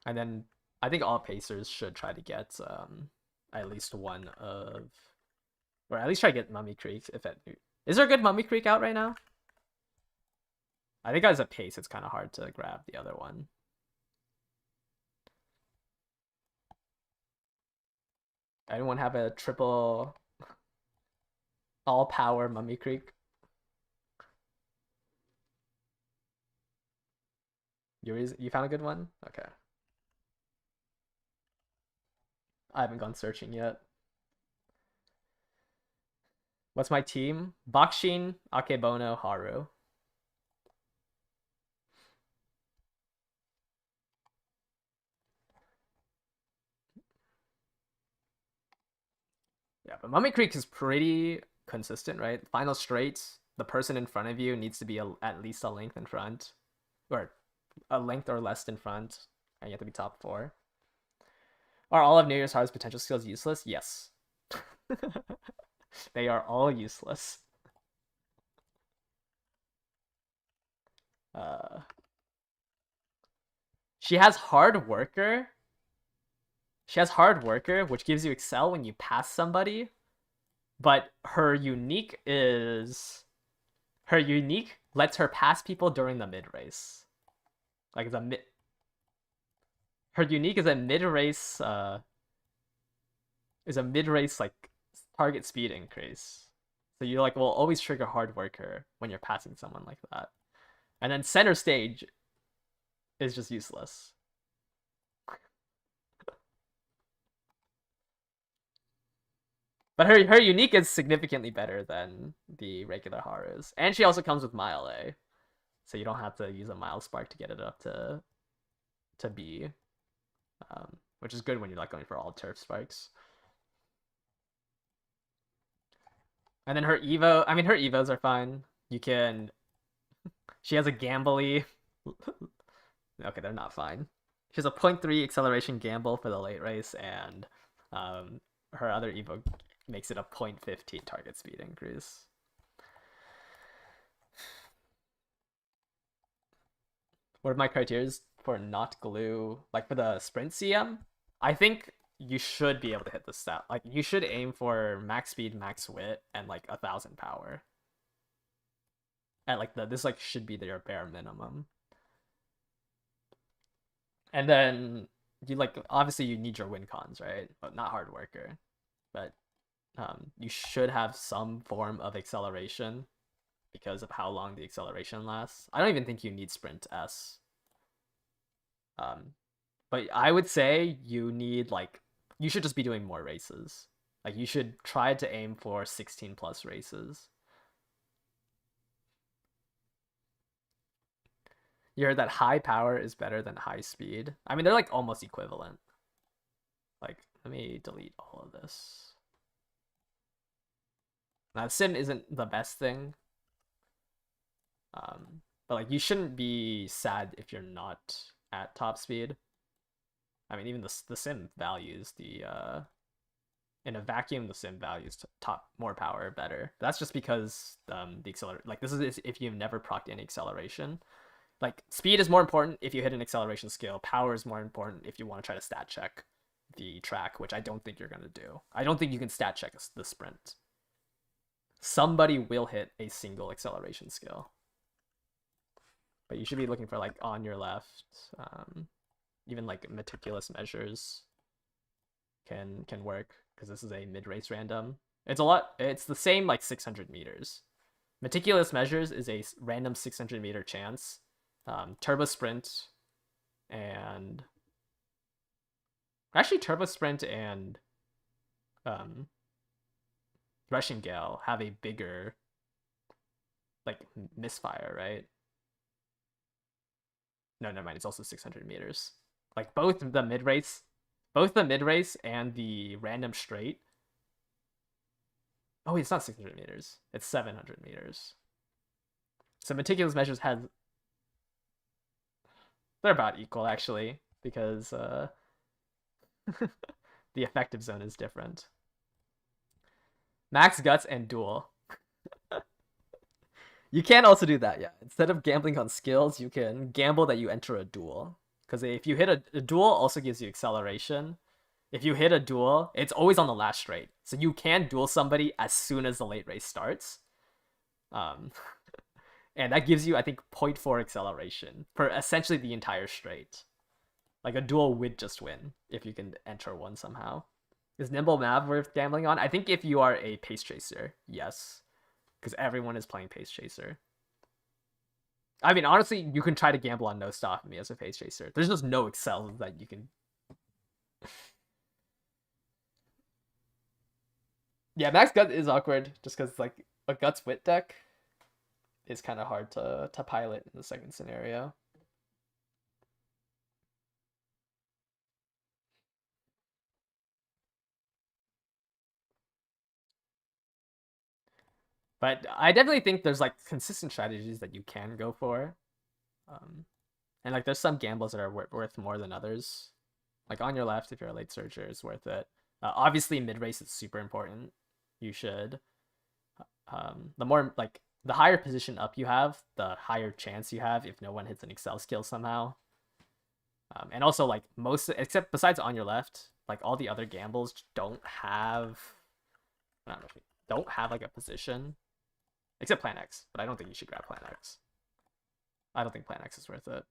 And then I think all pacers should try to get at least one of, or at least try to get Mummy Creek. If it is there a good Mummy Creek out right now? I think as a pace, it's kind of hard to grab the other one. Anyone have a triple all power Mummy Creek? You found a good one? Okay. I haven't gone searching yet. What's my team? Bakshin, Akebono, Haru. Yeah, but Mummy Creek is pretty consistent, right? Final straight, the person in front of you needs to be at least a length in front, or a length or less in front, and you have to be top 4. Are all of New Year's Heart's potential skills useless? Yes. They are all useless. She has Hard Worker. She has Hard Worker, which gives you Excel when you pass somebody. But her unique lets her pass people during the mid race. Like it's a mid. Her unique is a mid race. Is a mid race like target speed increase. So you like will always trigger Hard Worker when you're passing someone like that. And then center stage is just useless. But her unique is significantly better than the regular Haru's. And she also comes with Mile A. So you don't have to use a Mile Spark to get it up to B. Which is good when you're like going for all turf spikes. And then her Evo, I mean her Evos are fine. You can she has a Gambly. Okay, they're not fine. She has a 0.3 acceleration gamble for the late race, and her other Evo makes it a 0.15 target speed increase. What are my criteria for not glue? Like for the sprint CM, I think you should be able to hit the stat. Like you should aim for max speed, max wit, and like 1,000 power. And like this like should be their bare minimum. And then you like obviously you need your win cons, right? But not Hard Worker. But you should have some form of acceleration because of how long the acceleration lasts. I don't even think you need Sprint S. But I would say you need like you should just be doing more races. Like you should try to aim for 16 plus races. You heard that high power is better than high speed. I mean, they're like almost equivalent. Like, let me delete all of this. Now, sim isn't the best thing. But like, you shouldn't be sad if you're not at top speed. I mean, even the sim values the in a vacuum, the sim values top more power better. But that's just because the accelerate like this is if you've never procced any acceleration. Like speed is more important if you hit an acceleration skill. Power is more important if you want to try to stat check the track, which I don't think you're gonna do. I don't think you can stat check the sprint. Somebody will hit a single acceleration skill, but you should be looking for like on your left. Even like meticulous measures can work. because this is a mid-race random. It's the same like 600 meters. Meticulous Measures is a random 600-meter chance. Turbo Sprint and actually Turbo Sprint and Rushing Gale have a bigger like misfire, right? No, never mind. It's also 600 meters. Like both the mid race and the random straight. Oh, it's not 600 meters. It's 700 meters. So Meticulous Measures has. They're about equal actually, because the effective zone is different. Max Guts and Duel. You can also do that, yeah. Instead of gambling on skills, you can gamble that you enter a duel. Because if you hit a duel, also gives you acceleration. If you hit a duel, it's always on the last straight. So you can duel somebody as soon as the late race starts. And that gives you, I think, 0.4 acceleration for essentially the entire straight. Like a duel would just win if you can enter one somehow. Is Nimble Mav worth gambling on? I think if you are a pace chaser, yes. Because everyone is playing Pace Chaser. I mean, honestly, you can try to gamble on No Stop Me as a Pace Chaser. There's just no excel that you can... Yeah, Max Guts is awkward, just because like a Guts Wit deck is kind of hard to pilot in the second scenario. But I definitely think there's like consistent strategies that you can go for. And like there's some gambles that are worth more than others. Like on your left, if you're a late searcher, it's worth it. Obviously, mid race is super important. You should. The more like the higher position up you have, the higher chance you have if no one hits an excel skill somehow. And also like most, except besides on your left, like all the other gambles don't have. I don't know, don't have like a position, except Plan X. But I don't think you should grab Plan X. I don't think Plan X is worth it.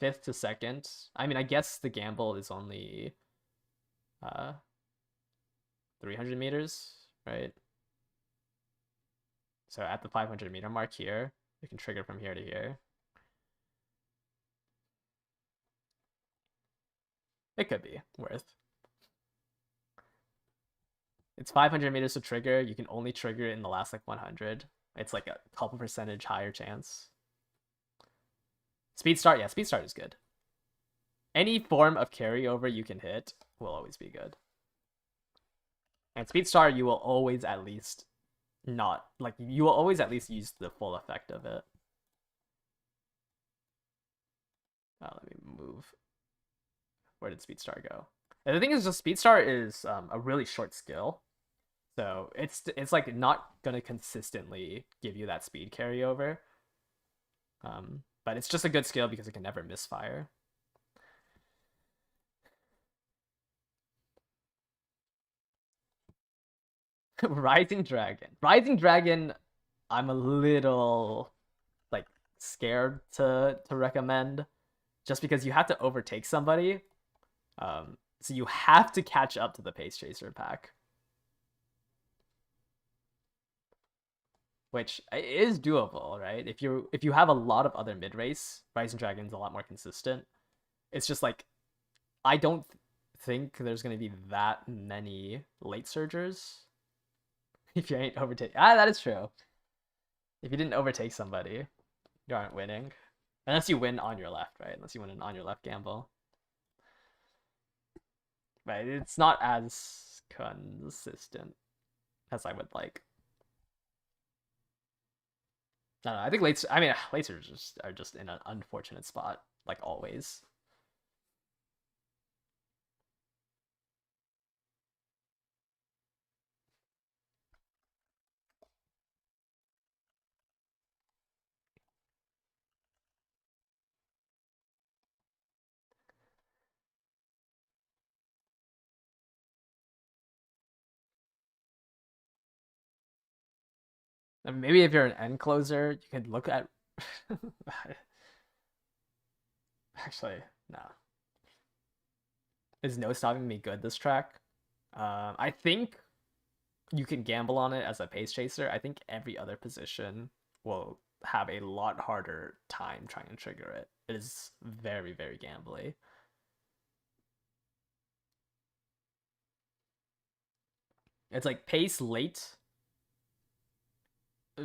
5th to 2nd. I mean, I guess the gamble is only 300 meters, right? So at the 500-meter mark here, you can trigger from here to here. It could be worth. It's 500 meters to trigger. You can only trigger it in the last like 100. It's like a couple percentage higher chance. Speed Start, yeah, Speed Start is good. Any form of carryover you can hit will always be good. And Speed Start, you will always at least not, like, you will always at least use the full effect of it. Let me move. Where did Speed Start go? And the thing is, just Speed Start is a really short skill. So it's like not gonna consistently give you that speed carryover. But it's just a good skill because it can never misfire. Rising Dragon, I'm a little like scared to recommend, just because you have to overtake somebody. So you have to catch up to the Pace Chaser pack, which is doable, right? If you have a lot of other mid race, Rising Dragon's a lot more consistent. It's just like I don't think there's gonna be that many late surgers if you ain't overtake. That is true. If you didn't overtake somebody, you aren't winning. Unless you win on your left, right? Unless you win an on your left gamble. But it's not as consistent as I would like. I don't know. I think late surgers are just in an unfortunate spot, like always. And maybe if you're an end closer, you could look at. Actually, no. Is no stopping me good this track? I think you can gamble on it as a pace chaser. I think every other position will have a lot harder time trying to trigger it. It is very, very gambly. It's like pace late.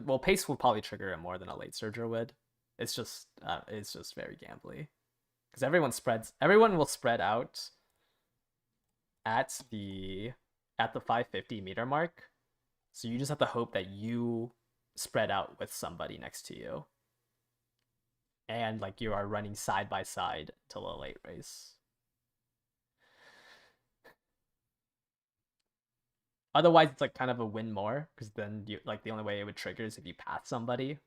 Well, pace will probably trigger it more than a late surger would. It's just very gambly because everyone will spread out at the 550 meter mark. So you just have to hope that you spread out with somebody next to you. And like you are running side by side till a late race. Otherwise, it's like kind of a win more because then you like the only way it would trigger is if you pass somebody.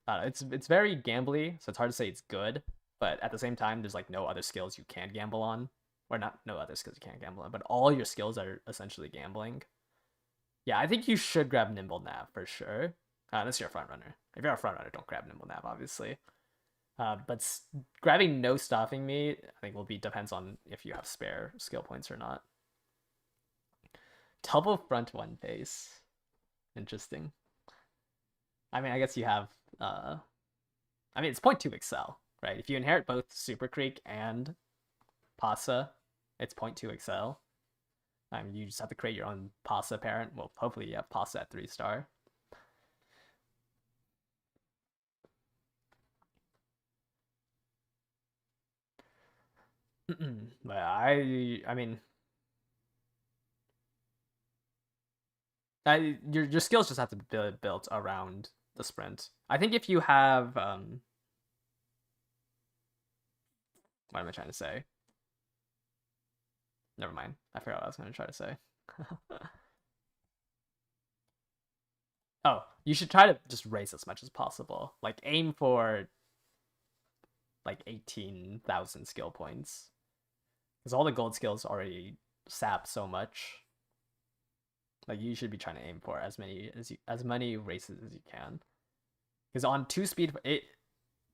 It's very gambly, so it's hard to say it's good. But at the same time, there's like no other skills you can gamble on, or not no other skills you can't gamble on, but all your skills are essentially gambling. Yeah, I think you should grab Nimble Nav for sure. Unless you're a front runner. If you're a front runner, don't grab Nimble Nav, obviously. But grabbing no stopping me, I think depends on if you have spare skill points or not. Double front one pace, interesting. I mean, I guess you have. I mean, it's 0.2 excel, right? If you inherit both Super Creek and Pasa, it's 0.2 excel. You just have to create your own Pasa parent. Well, hopefully you have Pasa at 3-star. But I mean, your skills just have to be built around the sprint. I think if you have what am I trying to say? Never mind. I forgot what I was going to try to say. Oh, you should try to just race as much as possible. Like aim for like 18,000 skill points. Because all the gold skills already sap so much. Like you should be trying to aim for as many races as you can. Because on 2-speed,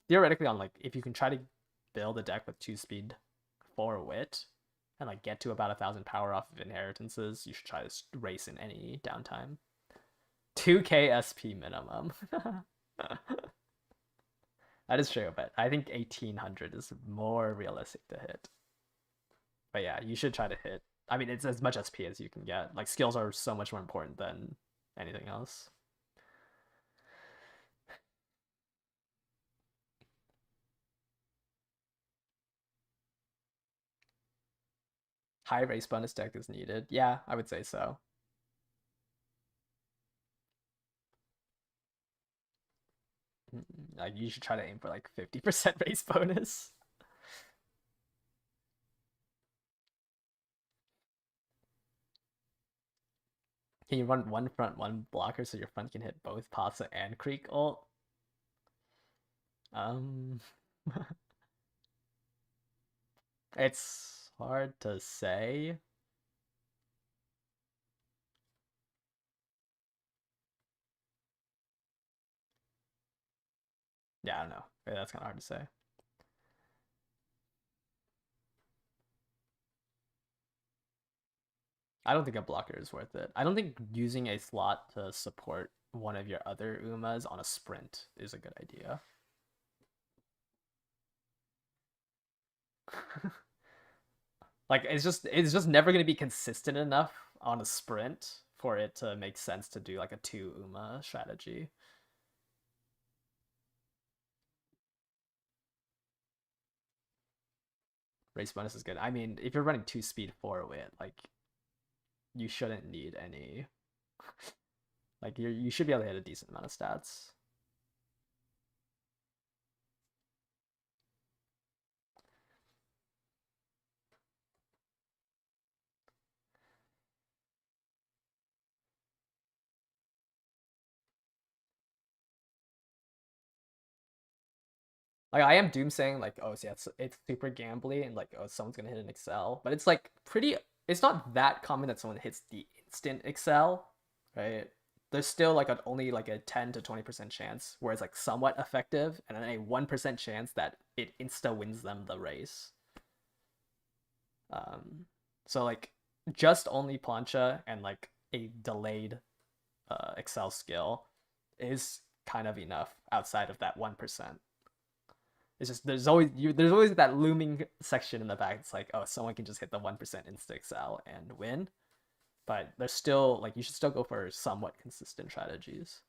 theoretically on like if you can try to build a deck with 2-speed 4 wit and like get to about 1,000 power off of inheritances, you should try to race in any downtime. 2k SP minimum. That is true, but I think 1,800 is more realistic to hit. But yeah, you should try to hit. I mean, it's as much SP as you can get. Like skills are so much more important than anything else. High race bonus deck is needed. Yeah, I would say so. Like you should try to aim for like 50% race bonus. Can you run one front, one blocker so your front can hit both Pasa and Creek ult? It's hard to say. Yeah, I don't know. That's kind of hard to say. I don't think a blocker is worth it. I don't think using a slot to support one of your other Umas on a sprint is a good idea. Like it's just never gonna be consistent enough on a sprint for it to make sense to do like a 2 Uma strategy. Race bonus is good. I mean, if you're running 2-speed 4 wit, like you shouldn't need any. Like you should be able to hit a decent amount of stats. Like I am doomsaying like, oh yeah, it's super gambly and like, oh, someone's gonna hit an Excel, but it's like pretty. It's not that common that someone hits the instant Excel, right? There's still like only like a 10 to 20% chance where it's like somewhat effective, and then a 1% chance that it insta wins them the race. So like just only plancha and like a delayed Excel skill is kind of enough outside of that 1%. It's just there's always that looming section in the back. It's like, oh, someone can just hit the 1% insta Excel and win. But there's still like you should still go for somewhat consistent strategies.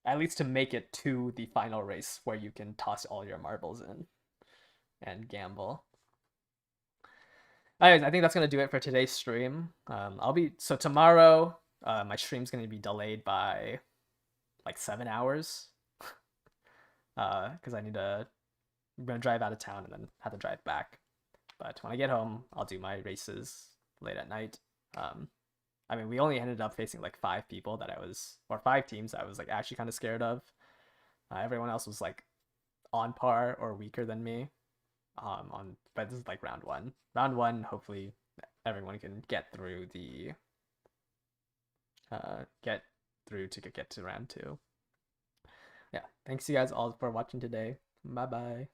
At least to make it to the final race where you can toss all your marbles in and gamble. Anyways, I think that's gonna do it for today's stream. So tomorrow, my stream's gonna be delayed by like 7 hours, because I'm gonna drive out of town and then have to drive back. But when I get home, I'll do my races late at night. I mean, we only ended up facing like 5 teams I was like actually kind of scared of. Everyone else was like on par or weaker than me. But this is like round one. Round one, hopefully everyone can get through to get to round two. Yeah, thanks you guys all for watching today. Bye bye.